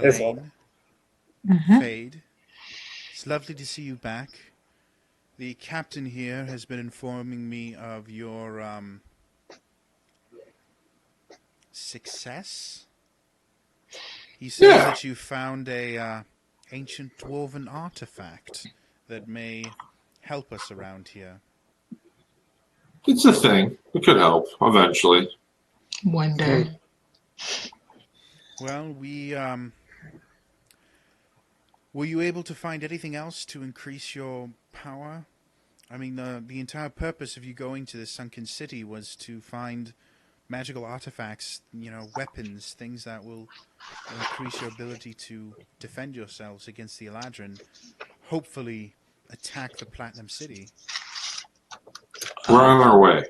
[SPEAKER 4] Yes, well.
[SPEAKER 1] Elaine,
[SPEAKER 2] Mm-hmm.
[SPEAKER 1] Fade. It's lovely to see you back. The captain here has been informing me of your success. He says
[SPEAKER 3] Yeah.
[SPEAKER 1] that you found a ancient dwarven artifact that may help us around here.
[SPEAKER 3] It's a thing. It could help eventually.
[SPEAKER 2] One day.
[SPEAKER 1] Well, we were you able to find anything else to increase your power? I mean, the entire purpose of you going to the sunken city was to find magical artifacts, weapons, things that will increase your ability to defend yourselves against the Eladrin. Hopefully, attack the Platinum City.
[SPEAKER 3] We're on our way.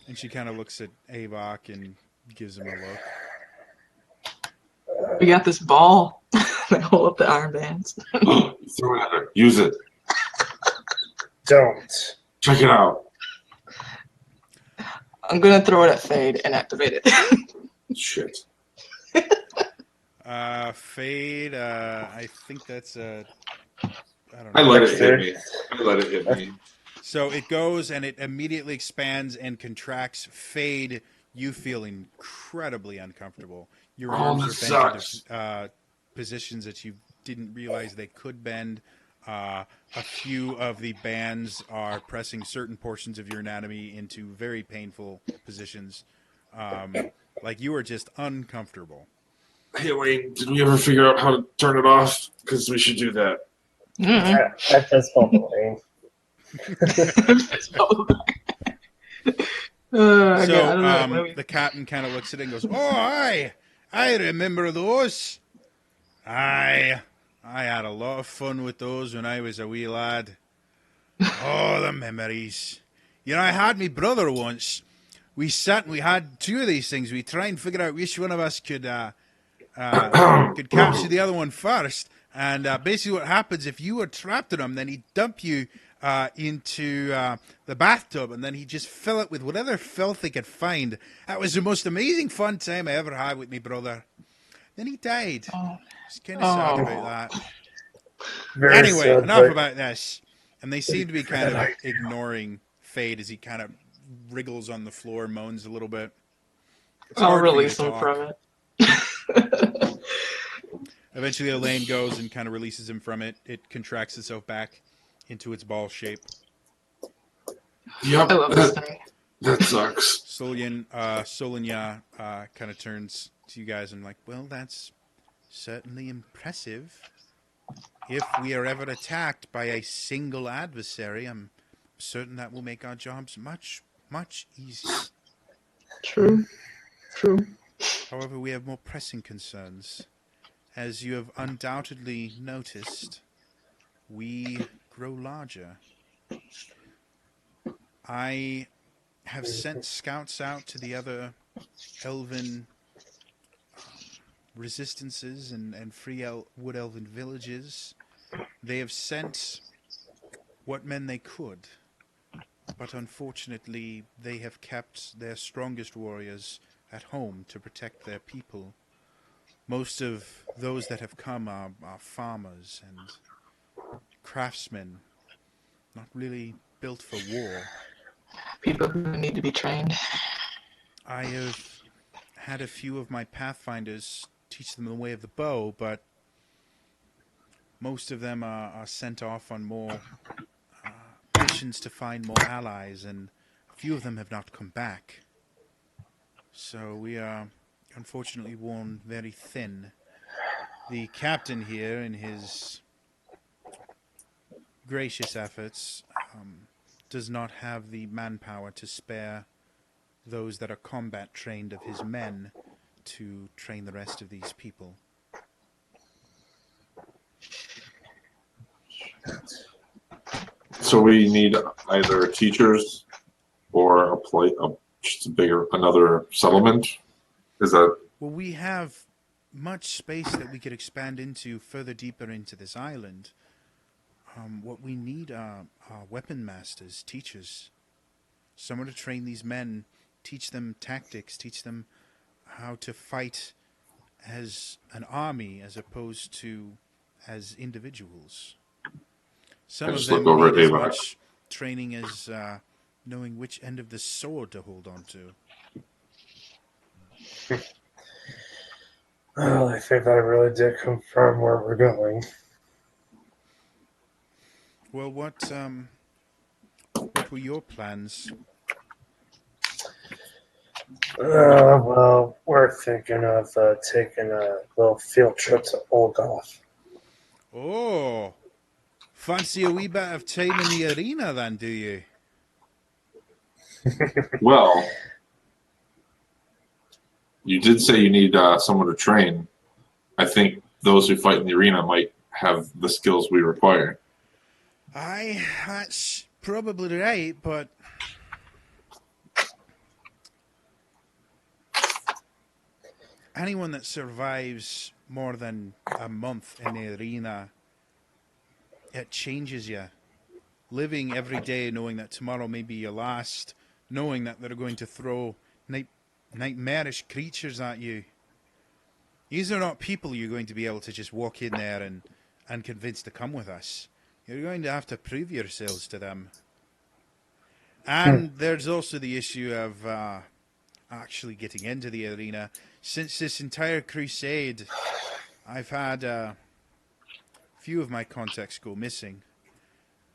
[SPEAKER 1] And she kind of looks at Avok and gives him a look.
[SPEAKER 2] We got this ball that hold up the armbands.
[SPEAKER 3] Throw it at her. Use it.
[SPEAKER 4] Don't.
[SPEAKER 3] Check it out.
[SPEAKER 2] I'm gonna throw it at Fade and activate it.
[SPEAKER 3] Shit.
[SPEAKER 1] Fade, I think that's a... I don't
[SPEAKER 3] I
[SPEAKER 1] know.
[SPEAKER 3] let it hit me. I let it hit me.
[SPEAKER 1] So it goes and it immediately expands and contracts. Fade, you feel incredibly uncomfortable. Your arms
[SPEAKER 3] that
[SPEAKER 1] are bent
[SPEAKER 3] sucks.
[SPEAKER 1] into positions that you didn't realize they could bend. A few of the bands are pressing certain portions of your anatomy into very painful positions. Like you are just uncomfortable.
[SPEAKER 3] Hey, Wayne, did we ever figure out how to turn it off? Because we should do that.
[SPEAKER 2] Mm-hmm.
[SPEAKER 4] I fist bump Elaine.
[SPEAKER 2] I
[SPEAKER 1] So
[SPEAKER 2] don't know.
[SPEAKER 1] the captain kind of looks at it and goes, "Oh, I remember those. I had a lot of fun with those when I was a wee lad. Oh, the memories. I had me brother once. We sat and we had two of these things. We try and figure out which one of us could capture the other one first. And basically what happens, if you were trapped in him, then he'd dump you into the bathtub, and then he'd just fill it with whatever filth he could find. That was the most amazing fun time I ever had with me brother. Then he died. It's kind of sad about that.
[SPEAKER 4] Very
[SPEAKER 1] Anyway,
[SPEAKER 4] sad,
[SPEAKER 1] enough
[SPEAKER 4] but
[SPEAKER 1] about this. And they seem to be kind of ignoring Fade as he kind of wriggles on the floor, moans a little bit. It's
[SPEAKER 2] I'll
[SPEAKER 1] hard for you
[SPEAKER 2] release
[SPEAKER 1] to
[SPEAKER 2] him
[SPEAKER 1] talk.
[SPEAKER 2] from it.
[SPEAKER 1] Eventually, Elaine goes and kind of releases him from it. It contracts itself back into its ball shape.
[SPEAKER 3] Yep.
[SPEAKER 2] I love this thing.
[SPEAKER 3] That sucks.
[SPEAKER 1] Solinya kind of turns to you guys and like, well, that's certainly impressive. If we are ever attacked by a single adversary, I'm certain that will make our jobs much, much easier.
[SPEAKER 2] True.
[SPEAKER 1] However, we have more pressing concerns. As you have undoubtedly noticed, we grow larger. I have sent scouts out to the other elven resistances and free wood elven villages. They have sent what men they could, but unfortunately they have kept their strongest warriors at home to protect their people. Most of those that have come are farmers and craftsmen, not really built for war.
[SPEAKER 2] People who need to be trained.
[SPEAKER 1] I have had a few of my pathfinders teach them the way of the bow, but most of them are sent off on more missions to find more allies, and a few of them have not come back. So we are unfortunately worn very thin. The captain here, in his gracious efforts, does not have the manpower to spare those that are combat trained of his men to train the rest of these people.
[SPEAKER 3] So we need either teachers or just a bigger another settlement. Is that
[SPEAKER 1] Well, we have much space that we could expand into further deeper into this island. What we need are weapon masters, teachers, someone to train these men, teach them tactics, teach them how to fight as an army as opposed to as individuals. Some
[SPEAKER 3] I
[SPEAKER 1] of
[SPEAKER 3] just look
[SPEAKER 1] them
[SPEAKER 3] over
[SPEAKER 1] need
[SPEAKER 3] at
[SPEAKER 1] as
[SPEAKER 3] Ava?
[SPEAKER 1] much training as knowing which end of the sword to hold on to.
[SPEAKER 4] Well, I think that really did confirm where we're going.
[SPEAKER 1] Well, what were your plans?
[SPEAKER 4] Well, we're thinking of taking a little field trip to Olgoth.
[SPEAKER 1] Oh, fancy a wee bit of time in the arena then, do you?
[SPEAKER 3] Well, you did say you need someone to train. I think those who fight in the arena might have the skills we require.
[SPEAKER 1] Aye, that's probably right, but anyone that survives more than a month in the arena, it changes you. Living every day knowing that tomorrow may be your last, knowing that they're going to throw nightmarish creatures at you. These are not people you're going to be able to just walk in there and convince to come with us. You're going to have to prove yourselves to them. And there's also the issue of actually getting into the arena. Since this entire crusade, I've had a few of my contacts go missing.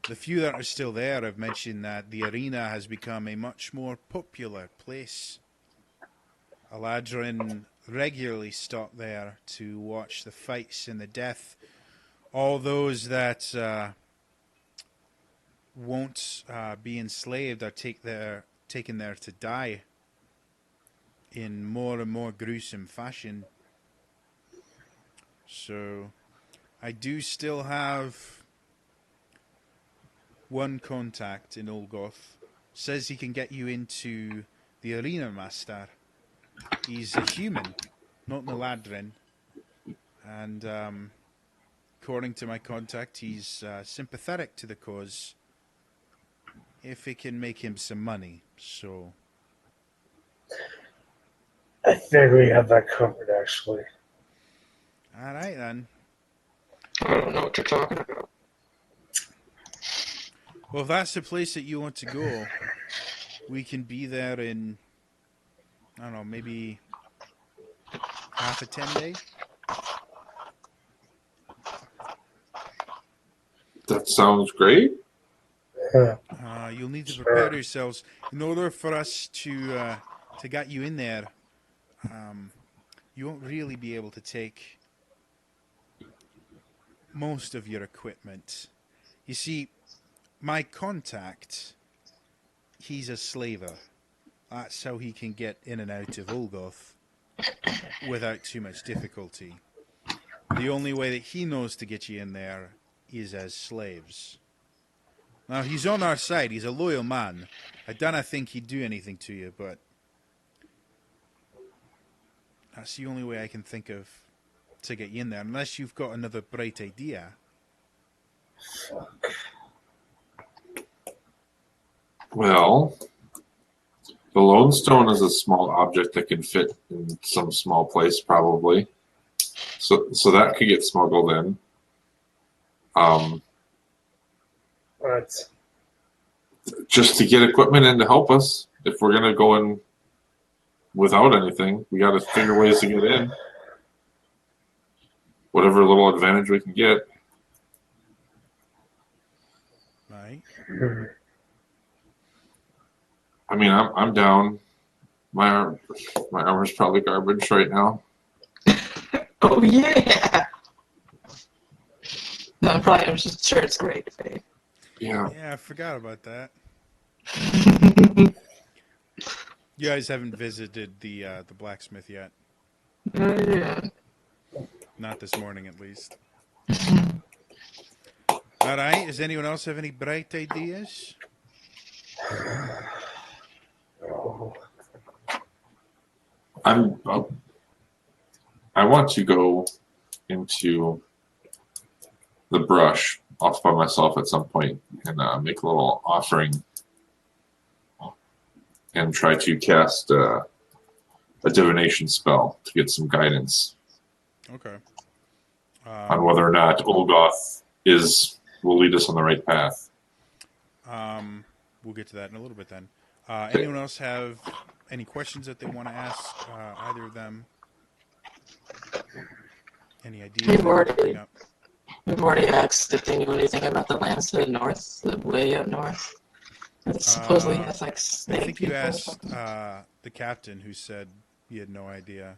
[SPEAKER 1] The few that are still there have mentioned that the arena has become a much more popular place. Aladrin regularly stop there to watch the fights and the death. All those that won't be enslaved are taken there to die in more and more gruesome fashion. So I do still have one contact in Olgoth. Says he can get you into the arena master. He's a human, not Naladrin. And according to my contact, he's sympathetic to the cause if it can make him some money. So
[SPEAKER 4] I think we have that covered, actually.
[SPEAKER 1] all right then.
[SPEAKER 2] I don't know what you're talking about.
[SPEAKER 1] Well, if that's the place that you want to go, we can be there in, I don't know, maybe half a 10-day.
[SPEAKER 3] That sounds great.
[SPEAKER 1] You'll need to
[SPEAKER 4] Sure.
[SPEAKER 1] prepare yourselves in order for us to get you in there. You won't really be able to take most of your equipment. You see, my contact, he's a slaver. That's how he can get in and out of Olgoth without too much difficulty. The only way that he knows to get you in there is as slaves. Now, he's on our side. He's a loyal man. I don't think he'd do anything to you, but that's the only way I can think of to get you in there, unless you've got another bright idea.
[SPEAKER 3] Well, the Lone Stone is a small object that can fit in some small place, probably. So that could get smuggled in.
[SPEAKER 4] But
[SPEAKER 3] Just to get equipment in to help us. If we're gonna go in without anything, we got to figure ways to get in. Whatever little advantage we can get.
[SPEAKER 1] Right?
[SPEAKER 3] I mean, I'm down. My armor's probably garbage right now.
[SPEAKER 2] Oh yeah. No, I'm just sure it's great. Faye.
[SPEAKER 3] Yeah.
[SPEAKER 1] Yeah, I forgot about that. You guys haven't visited the blacksmith yet.
[SPEAKER 2] Yeah.
[SPEAKER 1] Not this morning, at least. All right. Does anyone else have any bright ideas?
[SPEAKER 4] Oh.
[SPEAKER 3] I want to go into the brush off by myself at some point and make a little offering and try to cast a divination spell to get some guidance
[SPEAKER 1] Okay.
[SPEAKER 3] on whether or not Olgoth will lead us on the right path.
[SPEAKER 1] We'll get to that in a little bit then. Anyone else have any questions that they want to ask either of them? Any ideas they want to bring up?
[SPEAKER 2] We've already asked if they knew anything about the lands to the north, the way up north. It supposedly has like
[SPEAKER 1] I
[SPEAKER 2] snake
[SPEAKER 1] think you
[SPEAKER 2] people or
[SPEAKER 1] asked
[SPEAKER 2] something.
[SPEAKER 1] the captain, who said he had no idea.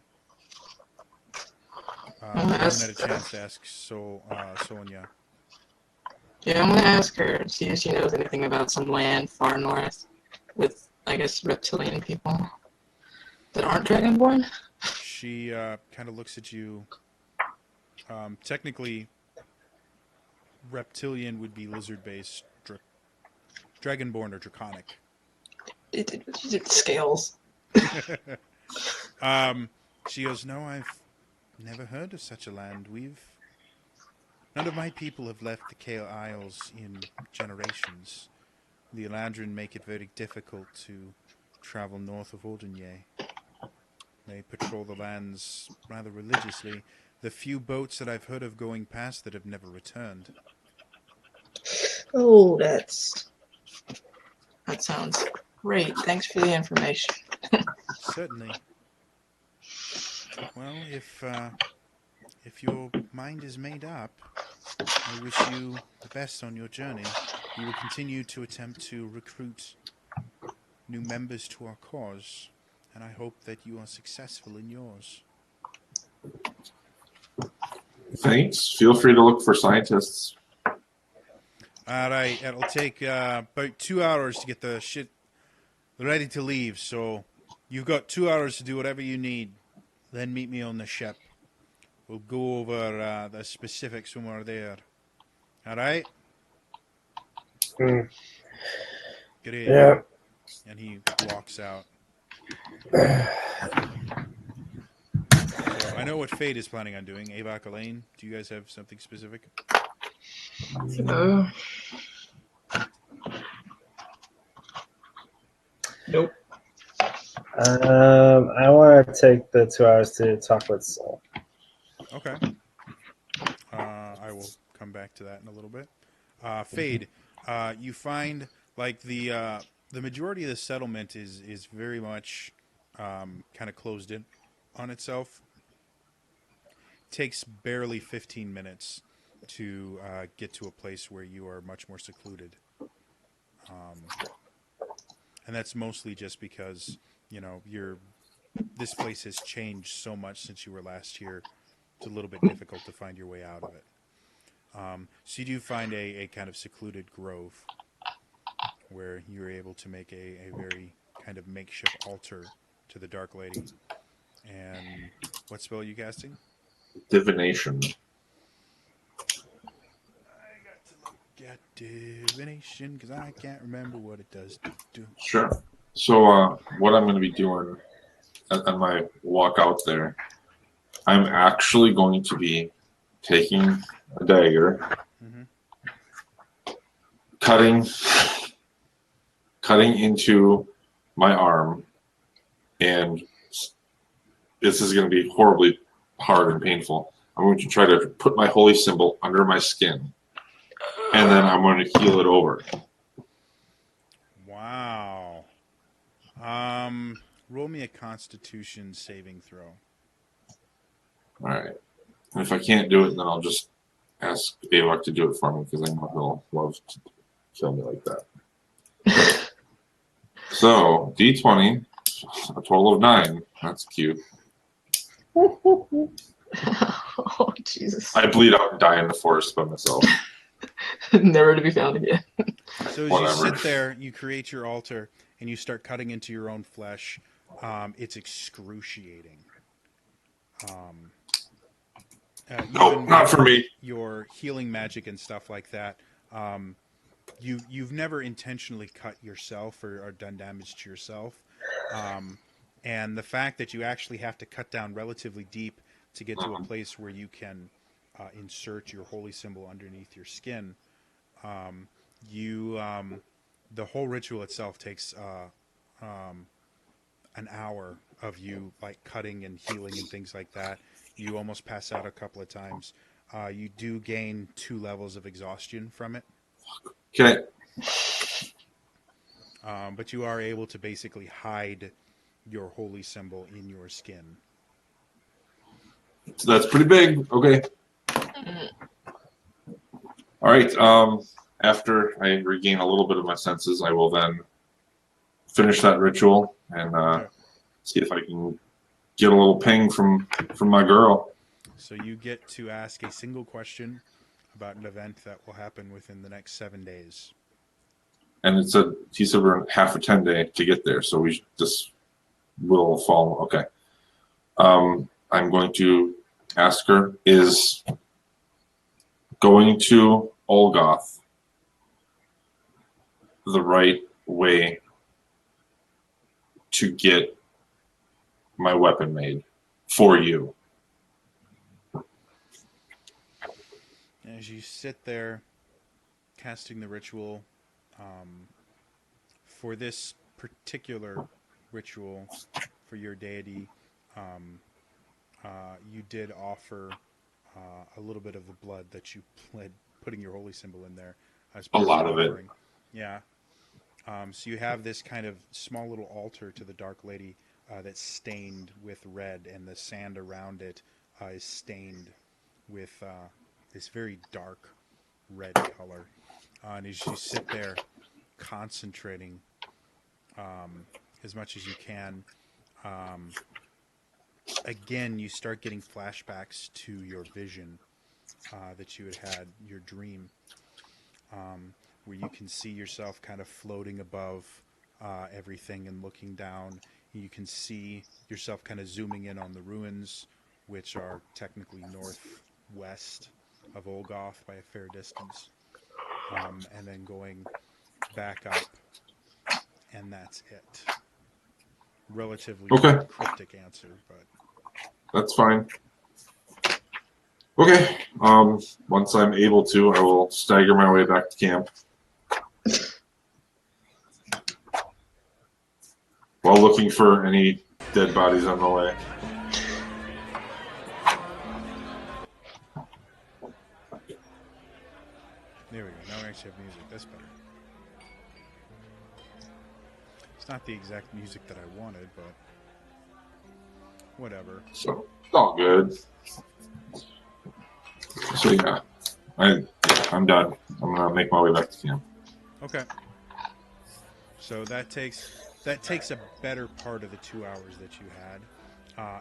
[SPEAKER 2] I'm
[SPEAKER 1] You
[SPEAKER 2] gonna
[SPEAKER 1] haven't had a
[SPEAKER 2] ask.
[SPEAKER 1] chance to ask Sonia.
[SPEAKER 2] Yeah, I'm gonna ask her, see if she knows anything about some land far north with, I guess, reptilian people that aren't dragonborn.
[SPEAKER 1] She kind of looks at you. Technically, reptilian would be lizard-based. Dragonborn or draconic.
[SPEAKER 2] It scales.
[SPEAKER 1] She goes, no, I've never heard of such a land. None of my people have left the Kael Isles in generations. The Elandrin make it very difficult to travel north of Ordonye. They patrol the lands rather religiously. The few boats that I've heard of going past that have never returned.
[SPEAKER 2] Oh, that sounds great. Thanks for the information.
[SPEAKER 1] Certainly. Well, if your mind is made up, I wish you the best on your journey. We will continue to attempt to recruit new members to our cause, and I hope that you are successful in yours.
[SPEAKER 3] Thanks. Feel free to look for scientists.
[SPEAKER 1] All right, it'll take about 2 hours to get the shit ready to leave, so you've got 2 hours to do whatever you need. Then meet me on the ship. We'll go over the specifics when we're there. All right?
[SPEAKER 4] Mm.
[SPEAKER 1] Great.
[SPEAKER 4] Yeah.
[SPEAKER 1] And he walks out. So I know what Fate is planning on doing. Avak, Elaine, do you guys have something specific?
[SPEAKER 2] No. Nope.
[SPEAKER 4] I want to take the 2 hours to talk with Saul.
[SPEAKER 1] Okay. I will come back to that in a little bit. Fade, you find like the majority of the settlement is very much kind of closed in on itself. Takes barely 15 minutes to get to a place where you are much more secluded. And that's mostly just because, you know, this place has changed so much since you were last here. It's a little bit difficult to find your way out of it. So you do find a kind of secluded grove where you're able to make a very kind of makeshift altar to the Dark Lady. And what spell are you casting?
[SPEAKER 3] Divination.
[SPEAKER 1] I got to look at divination because I can't remember what it does do.
[SPEAKER 3] Sure. So what I'm going to be doing on my walk out there, I'm actually going to be taking a dagger, cutting into my arm, and this is going to be horribly hard and painful. I'm going to try to put my holy symbol under my skin, and then I'm going to heal it over.
[SPEAKER 1] Wow. Roll me a Constitution saving throw.
[SPEAKER 3] All right. And if I can't do it, then I'll just ask Avok to do it for me because I know he'll love to kill me like that. So, D20, a total of 9. That's cute.
[SPEAKER 2] Oh, Jesus.
[SPEAKER 3] I bleed out and die in the forest by myself.
[SPEAKER 2] Never to be found again.
[SPEAKER 1] So as
[SPEAKER 3] Whatever.
[SPEAKER 1] you sit there, you create your altar, and you start cutting into your own flesh. It's excruciating.
[SPEAKER 3] Nope, not for me.
[SPEAKER 1] Your healing magic and stuff like that You've never intentionally cut yourself or done damage to yourself, and the fact that you actually have to cut down relatively deep to get to a place where you can insert your holy symbol underneath your skin, you the whole ritual itself takes an hour of you like cutting and healing and things like that. You almost pass out a couple of times. You do gain 2 levels of exhaustion from it.
[SPEAKER 3] Okay.
[SPEAKER 1] But you are able to basically hide your holy symbol in your skin.
[SPEAKER 3] So that's pretty big. Okay. All right. After I regain a little bit of my senses, I will then finish that ritual and see if I can get a little ping from my girl.
[SPEAKER 1] So you get to ask a single question about an event that will happen within the next 7 days.
[SPEAKER 3] And he said we're half a 10-day to get there, so this will fall. Okay. I'm going to ask her, is going to Olgoth the right way to get my weapon made for you?
[SPEAKER 1] As you sit there casting the ritual, for this particular ritual for your deity, you did offer a little bit of the blood that you pled, putting your holy symbol in there. As
[SPEAKER 3] A lot of it.
[SPEAKER 1] offering. Yeah. So you have this kind of small little altar to the Dark Lady that's stained with red, and the sand around it is stained with this very dark red color. And as you sit there concentrating as much as you can, again, you start getting flashbacks to your vision that you had, your dream, where you can see yourself kind of floating above everything and looking down. You can see yourself kind of zooming in on the ruins, which are technically northwest of Olgoth by a fair distance, and then going back up, and that's it. Relatively cryptic answer, but
[SPEAKER 3] that's fine. Okay. Once I'm able to, I will stagger my way back to camp. While looking for any dead bodies on the way.
[SPEAKER 1] there we go. Now we actually have music. That's better. It's not the exact music that I wanted, but whatever.
[SPEAKER 3] So it's all good. So yeah, I'm done. I'm gonna make my way back to camp.
[SPEAKER 1] Okay. So that takes a better part of the 2 hours that you had.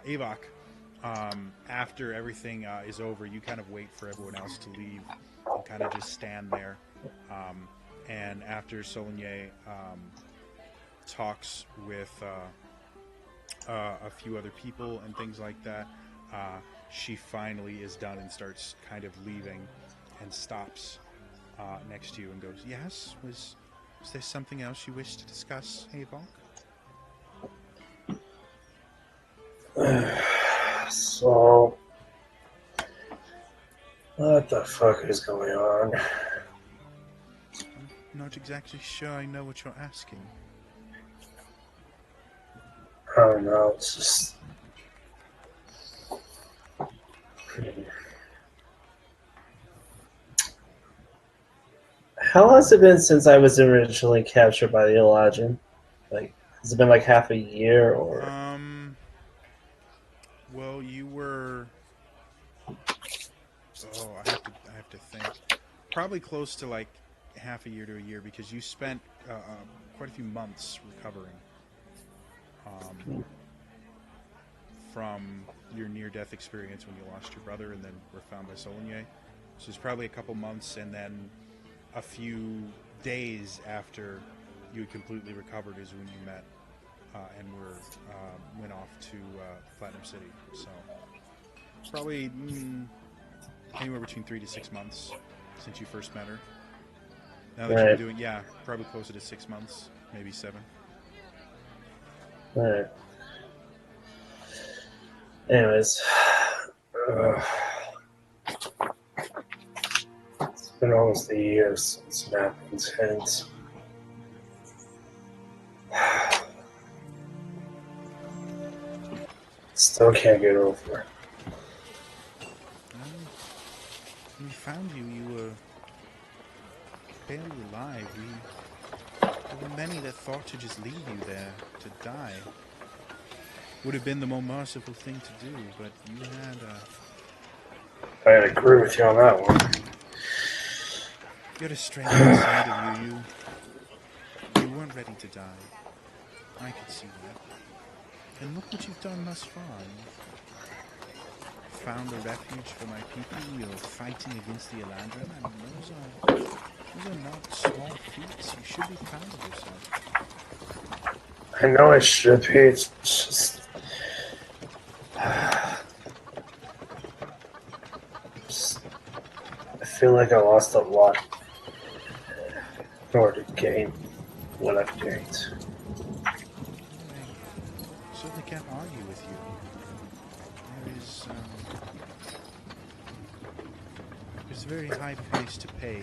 [SPEAKER 1] Avok, after everything is over, you kind of wait for everyone else to leave and kind of just stand there. And after Soligny talks with a few other people and things like that, she finally is done and starts kind of leaving and stops next to you and goes, "Yes, was there something else you wish to discuss, Avok?"
[SPEAKER 4] So, what the fuck is going on?
[SPEAKER 1] I'm not exactly sure I know what you're asking.
[SPEAKER 4] I don't know. It's just. How long has it been since I was originally captured by the Illogian? Like, has it been like half a year or?
[SPEAKER 1] Well, you were. Oh, I have to think. Probably close to like half a year to a year because you spent quite a few months recovering from your near-death experience when you lost your brother and then were found by Soligny. So it's probably a couple months, and then a few days after you had completely recovered is when you met and went off to Platinum City. So probably anywhere between 3 to 6 months since you first met her. Now that you're doing, yeah, probably closer to 6 months, maybe 7.
[SPEAKER 4] Alright. Anyways. It's been almost a year since it happened, and still can't get over it.
[SPEAKER 1] When we found you, you were barely alive. There were many that thought to just leave you there to die. Would have been the more merciful thing to do, but you had
[SPEAKER 4] I'd agree with you on that one.
[SPEAKER 1] you had a strength inside of you. You weren't ready to die. I could see that. And look what you've done thus far. You found a refuge for my people. You're fighting against the Elandrin. I mean, those are not small feats. You should be proud of yourself.
[SPEAKER 4] I know I should be. It's just. I feel like I lost a lot in order to gain what I've gained.
[SPEAKER 1] I certainly can't argue with you. There's a very high price to pay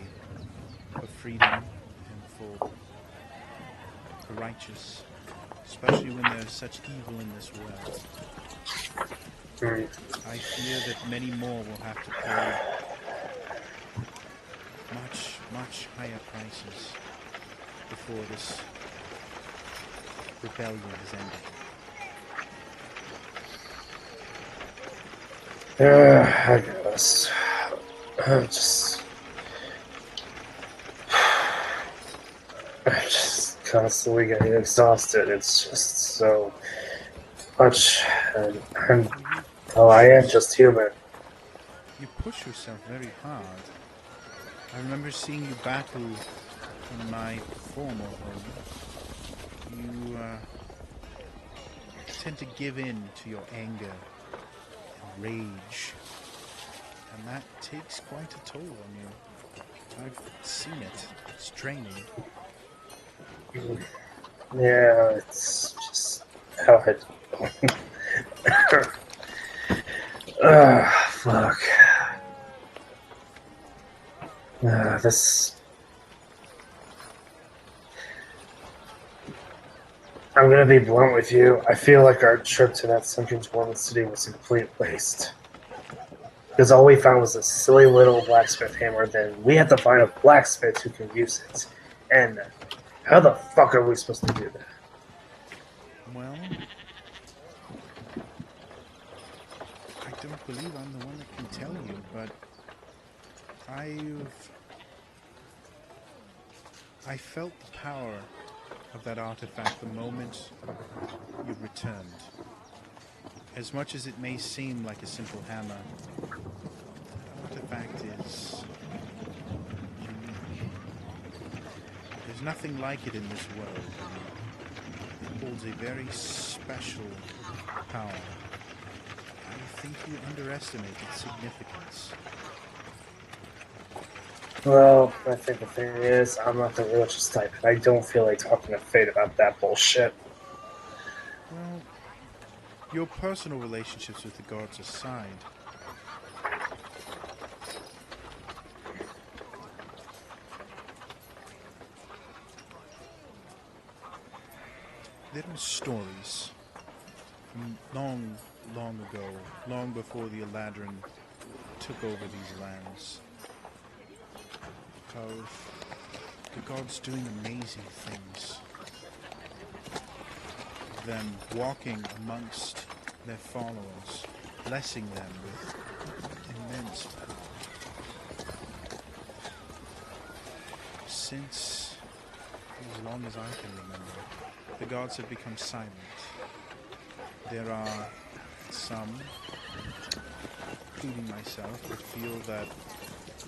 [SPEAKER 1] for freedom and for the righteous, especially when there's such evil in this world. I fear that many more will have to pay much, much higher prices before this rebellion is ended.
[SPEAKER 4] Yeah, I guess. I'm just constantly getting exhausted. It's just so much. And I am just human.
[SPEAKER 1] You push yourself very hard. I remember seeing you battle in my former home. You tend to give in to your anger and rage. And that takes quite a toll on you. I've seen it. It's draining.
[SPEAKER 4] Yeah, it's just how I. Fuck. This. I'm gonna be blunt with you. I feel like our trip to that sunken dwarven city was a complete waste. Because all we found was a silly little blacksmith hammer, then we had to find a blacksmith who can use it. And how the fuck are we supposed to do that?
[SPEAKER 1] Well, I don't believe I'm the one that can tell you, but I felt the power of that artifact the moment you returned. As much as it may seem like a simple hammer, that artifact is unique. There's nothing like it in this world. It holds a very special power. I think you underestimate its significance.
[SPEAKER 4] Well, I think the thing is, I'm not the religious type, and I don't feel like talking to Fate about that bullshit.
[SPEAKER 1] Well, your personal relationships with the gods aside, there are stories from long, long ago, long before the Eladrin took over these lands, of the gods doing amazing things. Them walking amongst their followers, blessing them with immense power. Since as long as I can remember, the gods have become silent. There are some, including myself, who feel that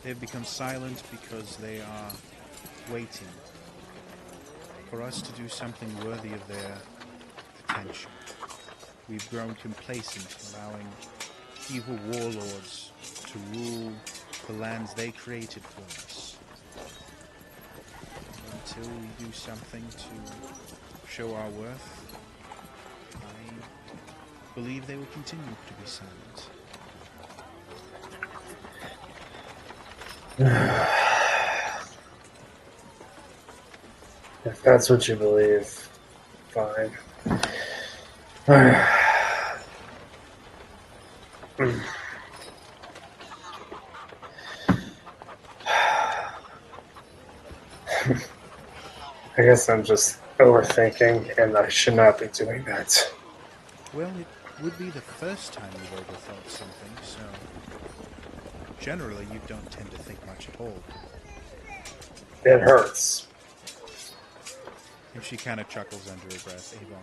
[SPEAKER 1] they've become silent because they are waiting for us to do something worthy of their attention. We've grown complacent, allowing evil warlords to rule the lands they created for us. until we do something to show our worth, I believe they will continue to be silent.
[SPEAKER 4] If that's what you believe, fine. I guess I'm just overthinking, and I should not be doing that.
[SPEAKER 1] Well, it would be the first time you've overthought something, so generally you don't tend to think much at all.
[SPEAKER 4] It hurts.
[SPEAKER 1] And she kind of chuckles under her breath. Ava,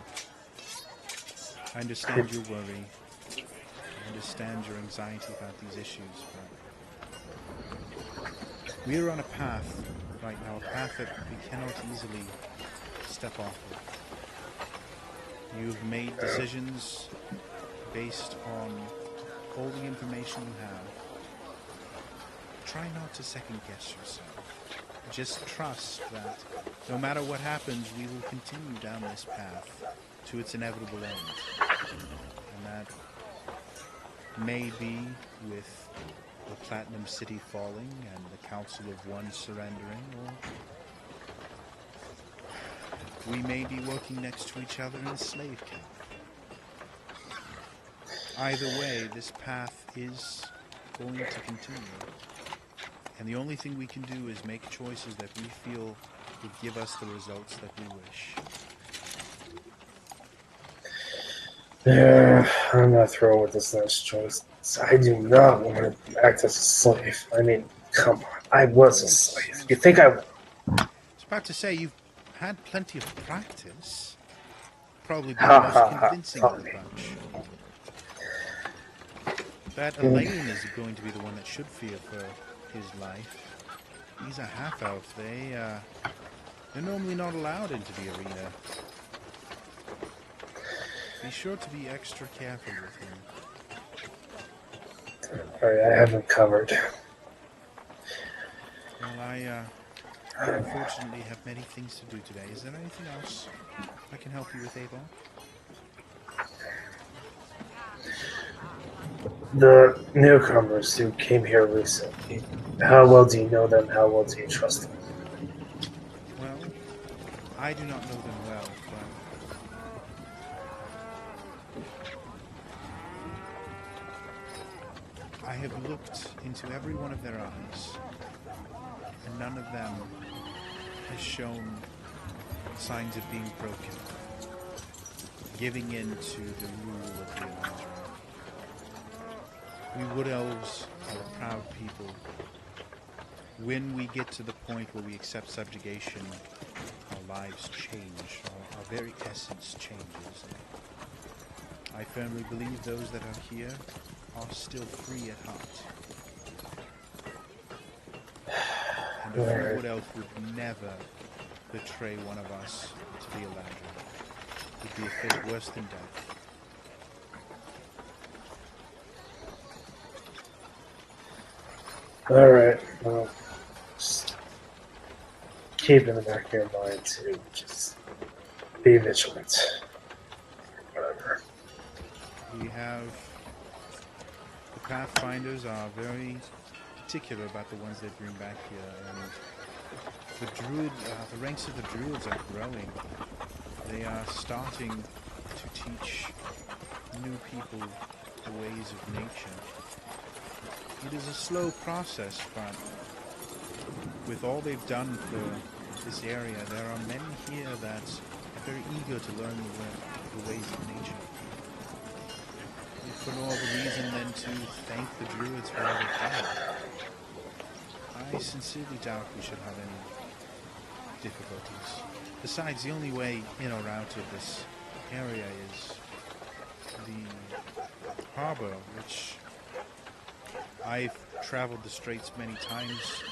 [SPEAKER 1] I understand your worry. I understand your anxiety about these issues, but we are on a path right now, a path that we cannot easily step off of. You've made decisions based on all the information you have. Try not to second guess yourself. Just trust that no matter what happens, we will continue down this path to its inevitable end. And that may be with the Platinum City falling and the Council of One surrendering, or we may be working next to each other in a slave camp. Either way, this path is going to continue. And the only thing we can do is make choices that we feel would give us the results that we wish.
[SPEAKER 4] Yeah, I'm not thrilled with this next choice. I do not want to act as a slave. I mean, come on. I was a slave. You think I...
[SPEAKER 1] I was about to say, you've had plenty of practice. Probably be the most convincing of the bunch. That Elaine is going to be the one that should fear for his life. He's a half-elf. They're normally not allowed into the arena. Be sure to be extra careful with him.
[SPEAKER 4] Alright, I have him covered.
[SPEAKER 1] Well, I unfortunately have many things to do today. Is there anything else I can help you with, Avon?
[SPEAKER 4] The newcomers who came here recently, how well do you know them? How well do you trust them?
[SPEAKER 1] Well, I do not know them well, but I have looked into every one of their eyes, and none of them has shown signs of being broken, giving in to the rule of the Elijah. We Wood Elves are a proud people. When we get to the point where we accept subjugation, our lives change, our very essence changes. I firmly believe those that are here are still free at heart. And a free Wood Elf would never betray one of us to the Eladrin. It would be a fate worse than death.
[SPEAKER 4] Alright, well, just keep in the back of your mind to just be vigilant. Whatever.
[SPEAKER 1] We have the Pathfinders are very particular about the ones they bring back here, and the ranks of the Druids are growing. They are starting to teach new people the ways of nature. It is a slow process, but with all they've done for this area, there are many here that are very eager to learn the ways of nature. If for no other reason than to thank the Druids for all they've done. I sincerely doubt we should have any difficulties. Besides, the only way in or out of this area is the harbor, which I've traveled the straits many times.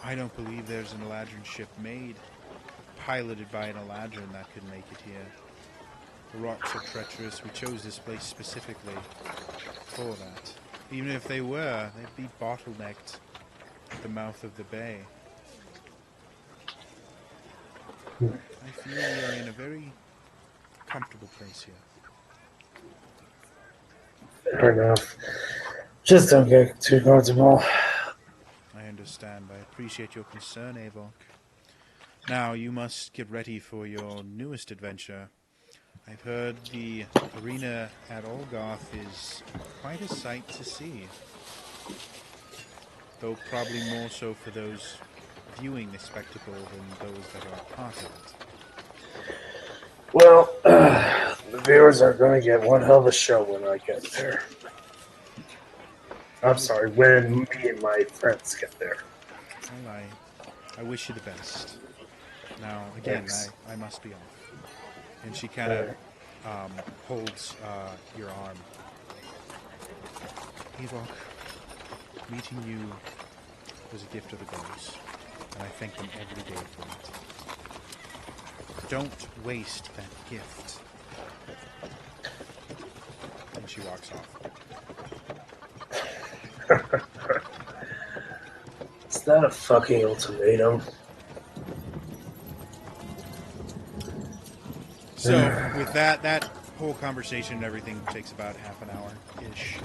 [SPEAKER 1] I don't believe there's an Eladrin ship made, piloted by an Eladrin that could make it here. The rocks are treacherous. We chose this place specifically for that. Even if they were, they'd be bottlenecked at the mouth of the bay. I feel we are in a very comfortable place here.
[SPEAKER 4] Fair enough. Just don't get too comfortable.
[SPEAKER 1] I understand. I appreciate your concern, Avok. Now, you must get ready for your newest adventure. I've heard the arena at Olgoth is quite a sight to see. Though probably more so for those viewing the spectacle than those that are part of it.
[SPEAKER 4] Well, the viewers are going to get one hell of a show when I get there. I'm sorry, when me and my friends get there.
[SPEAKER 1] Well, I wish you the best. Now, again,
[SPEAKER 4] Thanks.
[SPEAKER 1] I must be off. And she kind of holds your arm. Evok, meeting you was a gift of the gods, and I thank them every day for it. Don't waste that gift. And she walks off.
[SPEAKER 4] Is that a fucking ultimatum?
[SPEAKER 1] So, with that whole conversation and everything takes about half an hour-ish.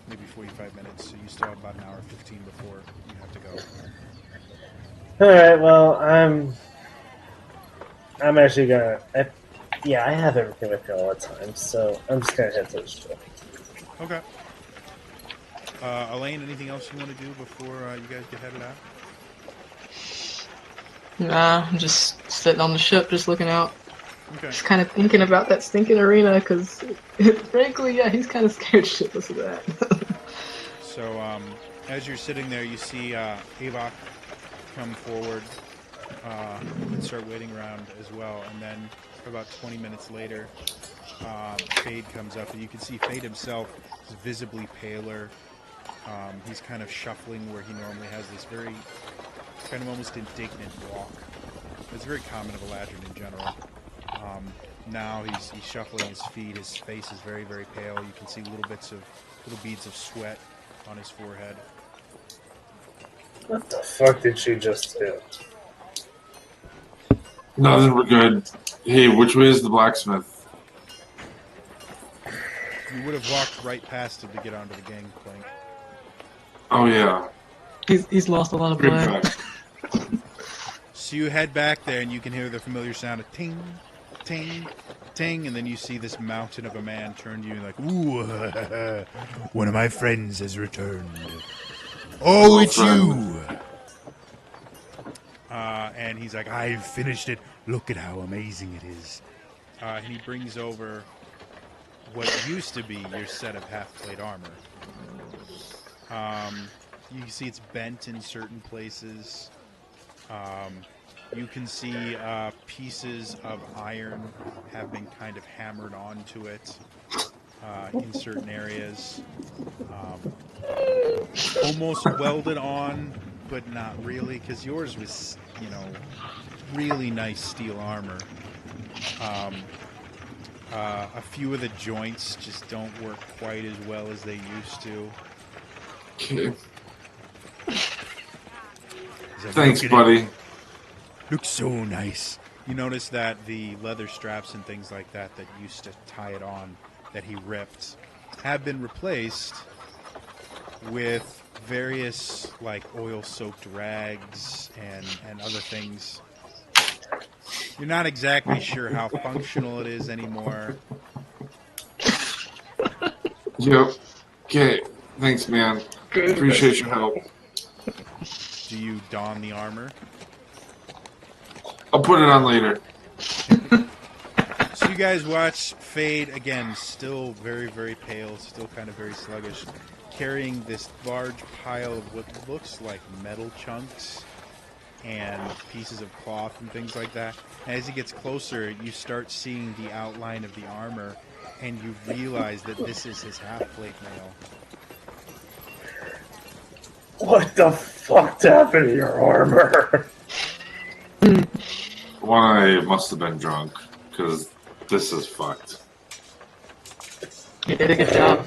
[SPEAKER 1] Maybe 45 minutes, so you still have about an hour 15 before you have to go.
[SPEAKER 4] Alright, well, I'm actually gonna... I have everything with me all the time, so I'm just gonna head to the show.
[SPEAKER 1] Okay. Elaine, anything else you want to do before you guys get headed out?
[SPEAKER 2] Nah, I'm just sitting on the ship, just looking out.
[SPEAKER 1] Okay.
[SPEAKER 2] Just kind of thinking about that stinking arena, because frankly, yeah, he's kind of scared shitless of that.
[SPEAKER 1] So, as you're sitting there, you see Avok come forward and start waiting around as well. And then about 20 minutes later, Fade comes up, and you can see Fade himself is visibly paler. He's kind of shuffling where he normally has this very kind of almost indignant walk. It's very common of Eladrin in general. Now he's shuffling his feet. His face is very, very pale. You can see little beads of sweat on his forehead.
[SPEAKER 4] What the fuck did she just do?
[SPEAKER 3] Nothing, we're good. Hey, which way is the blacksmith?
[SPEAKER 1] You would have walked right past him to get onto the gangplank.
[SPEAKER 3] Oh, yeah.
[SPEAKER 2] He's lost a lot of
[SPEAKER 3] Good
[SPEAKER 2] blood.
[SPEAKER 3] guy.
[SPEAKER 1] So you head back there, and you can hear the familiar sound of ting, ting, ting, and then you see this mountain of a man turn to you and like, ooh, one of my friends has returned. Oh, it's you! And he's like, I've finished it. Look at how amazing it is. And he brings over what used to be your set of half-plate armor. You can see it's bent in certain places. You can see pieces of iron have been kind of hammered onto it in certain areas. Almost welded on, but not really, because yours was, really nice steel armor. A few of the joints just don't work quite as well as they used to.
[SPEAKER 3] Okay.
[SPEAKER 1] Like,
[SPEAKER 3] Thanks,
[SPEAKER 1] look at
[SPEAKER 3] buddy.
[SPEAKER 1] it. Looks so nice. You notice that the leather straps and things like that used to tie it on, that he ripped, have been replaced with various, like, oil-soaked rags and other things. You're not exactly sure how functional it is anymore.
[SPEAKER 3] Yep. Okay. Thanks, man. Appreciate your help.
[SPEAKER 1] Do you don the armor?
[SPEAKER 3] I'll put it on later.
[SPEAKER 1] So you guys watch Fade, again, still very, very pale, still kind of very sluggish, carrying this large pile of what looks like metal chunks and pieces of cloth and things like that. And as he gets closer, you start seeing the outline of the armor, and you realize that this is his half-plate mail.
[SPEAKER 4] What the fuck happened to your armor?
[SPEAKER 3] One, I must have been drunk, because this is fucked.
[SPEAKER 2] You did a good job.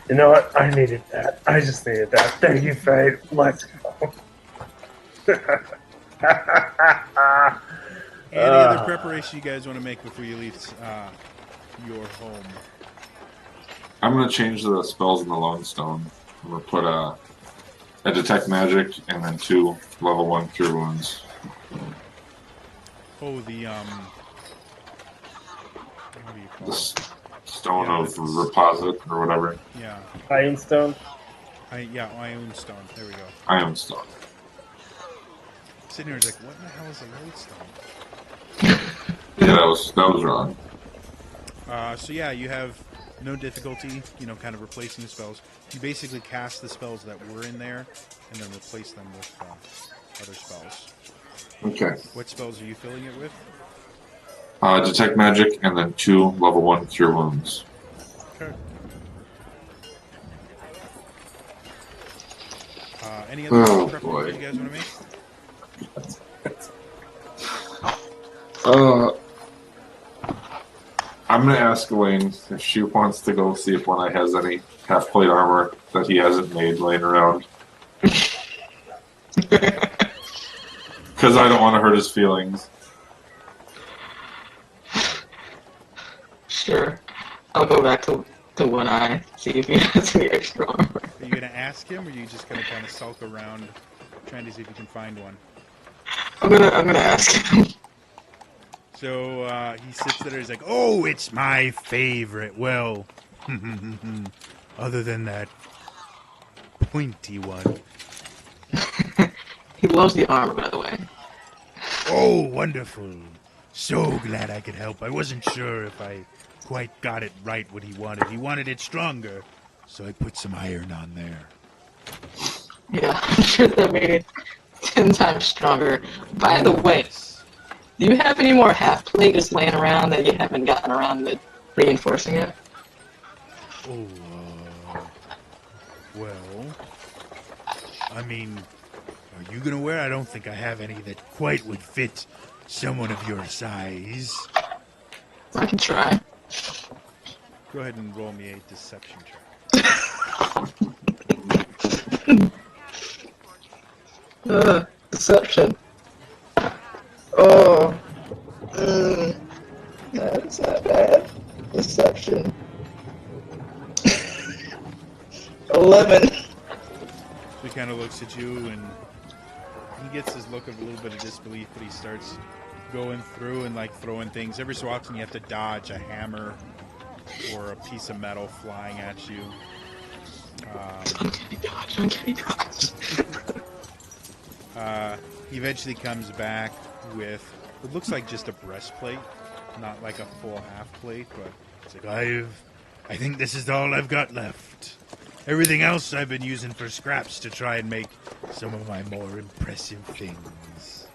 [SPEAKER 4] You know what? I needed that. I just needed that. Thank you, Fate. Let's go.
[SPEAKER 1] Any other preparation you guys want to make before you leave your home?
[SPEAKER 3] I'm gonna change the spells in the Lone Stone. I'm gonna put a detect magic and then 2 level 1 cure wounds.
[SPEAKER 1] Oh, the what do you call
[SPEAKER 3] The
[SPEAKER 1] it?
[SPEAKER 3] stone
[SPEAKER 1] Yeah,
[SPEAKER 3] of
[SPEAKER 1] it's-
[SPEAKER 3] reposit or whatever.
[SPEAKER 1] Yeah,
[SPEAKER 4] Iron Stone.
[SPEAKER 1] Ion Stone. There we go.
[SPEAKER 3] Iron stone.
[SPEAKER 1] Sitting here, like, what in the hell is a lodestone?
[SPEAKER 3] Yeah, that was wrong.
[SPEAKER 1] So yeah, you have no difficulty, kind of replacing the spells. You basically cast the spells that were in there, and then replace them with other spells.
[SPEAKER 3] Okay.
[SPEAKER 1] What spells are you filling it with?
[SPEAKER 3] Detect magic and then 2 level 1 cure wounds.
[SPEAKER 1] Okay. Any other preparations
[SPEAKER 3] boy.
[SPEAKER 1] you guys want to make?
[SPEAKER 3] I'm gonna ask Elaine if she wants to go see if one eye has any half plate armor that he hasn't made laying around. Because I don't want to hurt his feelings.
[SPEAKER 2] Sure. I'll go back to One Eye, see if he has any extra armor.
[SPEAKER 1] Are you gonna ask him, or are you just gonna kind of sulk around, trying to see if you can find one?
[SPEAKER 2] I'm gonna ask him.
[SPEAKER 1] So he sits there. He's like, "Oh, it's my favorite." Well, other than that pointy one.
[SPEAKER 2] He loves the armor, by the way.
[SPEAKER 1] Oh, wonderful! So glad I could help. I wasn't sure if I quite got it right what he wanted. He wanted it stronger, so I put some iron on there.
[SPEAKER 2] Yeah, I'm sure that made it 10 times stronger. By the way, do you have any more half plate just laying around that you haven't gotten around to reinforcing it?
[SPEAKER 1] Oh, well, I mean, are you gonna wear? I don't think I have any that quite would fit someone of your size.
[SPEAKER 2] I can try.
[SPEAKER 1] Go ahead and roll me a deception check.
[SPEAKER 2] Deception. Oh, that's not bad. Deception. 11.
[SPEAKER 1] He kind of looks at you, and he gets his look of a little bit of disbelief, but he starts going through and like throwing things. Every so often, you have to dodge a hammer or a piece of metal flying at you.
[SPEAKER 2] Uncanny dodge.
[SPEAKER 1] He eventually comes back with what looks like just a breastplate, not like a full half plate, but it's like, I think this is all I've got left. Everything else I've been using for scraps to try and make some of my more impressive things.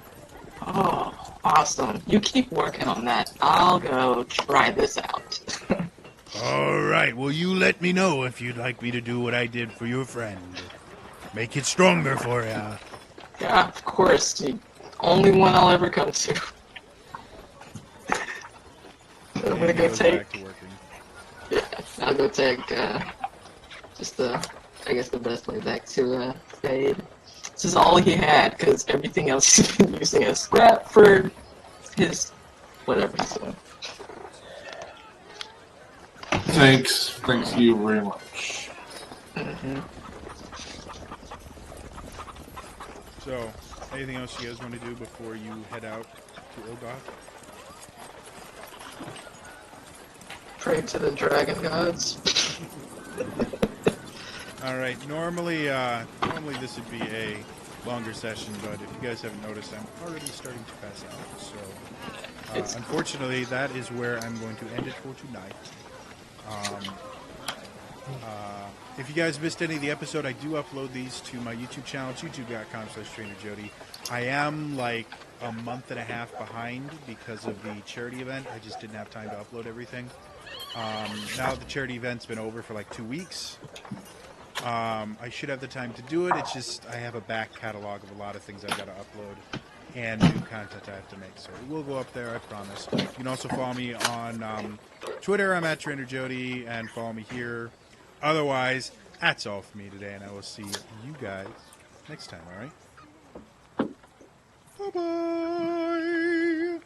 [SPEAKER 2] Oh, awesome. You keep working on that. I'll go try this out.
[SPEAKER 1] All right, well, you let me know if you'd like me to do what I did for your friend. Make it stronger for ya.
[SPEAKER 2] Yeah, of course. The only one I'll ever come to. I'm gonna
[SPEAKER 1] And he
[SPEAKER 2] go
[SPEAKER 1] goes
[SPEAKER 2] take.
[SPEAKER 1] back to working.
[SPEAKER 2] Yeah, I'll go take just I guess the best way back to Fade. This is all he had because everything else he's been using as scrap for his whatever he's doing.
[SPEAKER 3] Thanks you very much.
[SPEAKER 1] So, anything else you guys want to do before you head out to Ilgoth?
[SPEAKER 2] Pray to the dragon gods.
[SPEAKER 1] All right. Normally this would be a longer session, but if you guys haven't noticed, I'm already starting to pass out. So, unfortunately, that is where I'm going to end it for tonight. If you guys missed any of the episode, I do upload these to my YouTube channel. It's youtube.com/TrainerJody. I am like a month and a half behind because of the charity event. I just didn't have time to upload everything. Now the charity event's been over for like 2 weeks. I should have the time to do it. It's just I have a back catalog of a lot of things I've got to upload and new content I have to make. So it will go up there, I promise. You can also follow me on Twitter. I'm at TrainerJody, and follow me here. Otherwise, that's all for me today, and I will see you guys next time, all right? Bye-bye!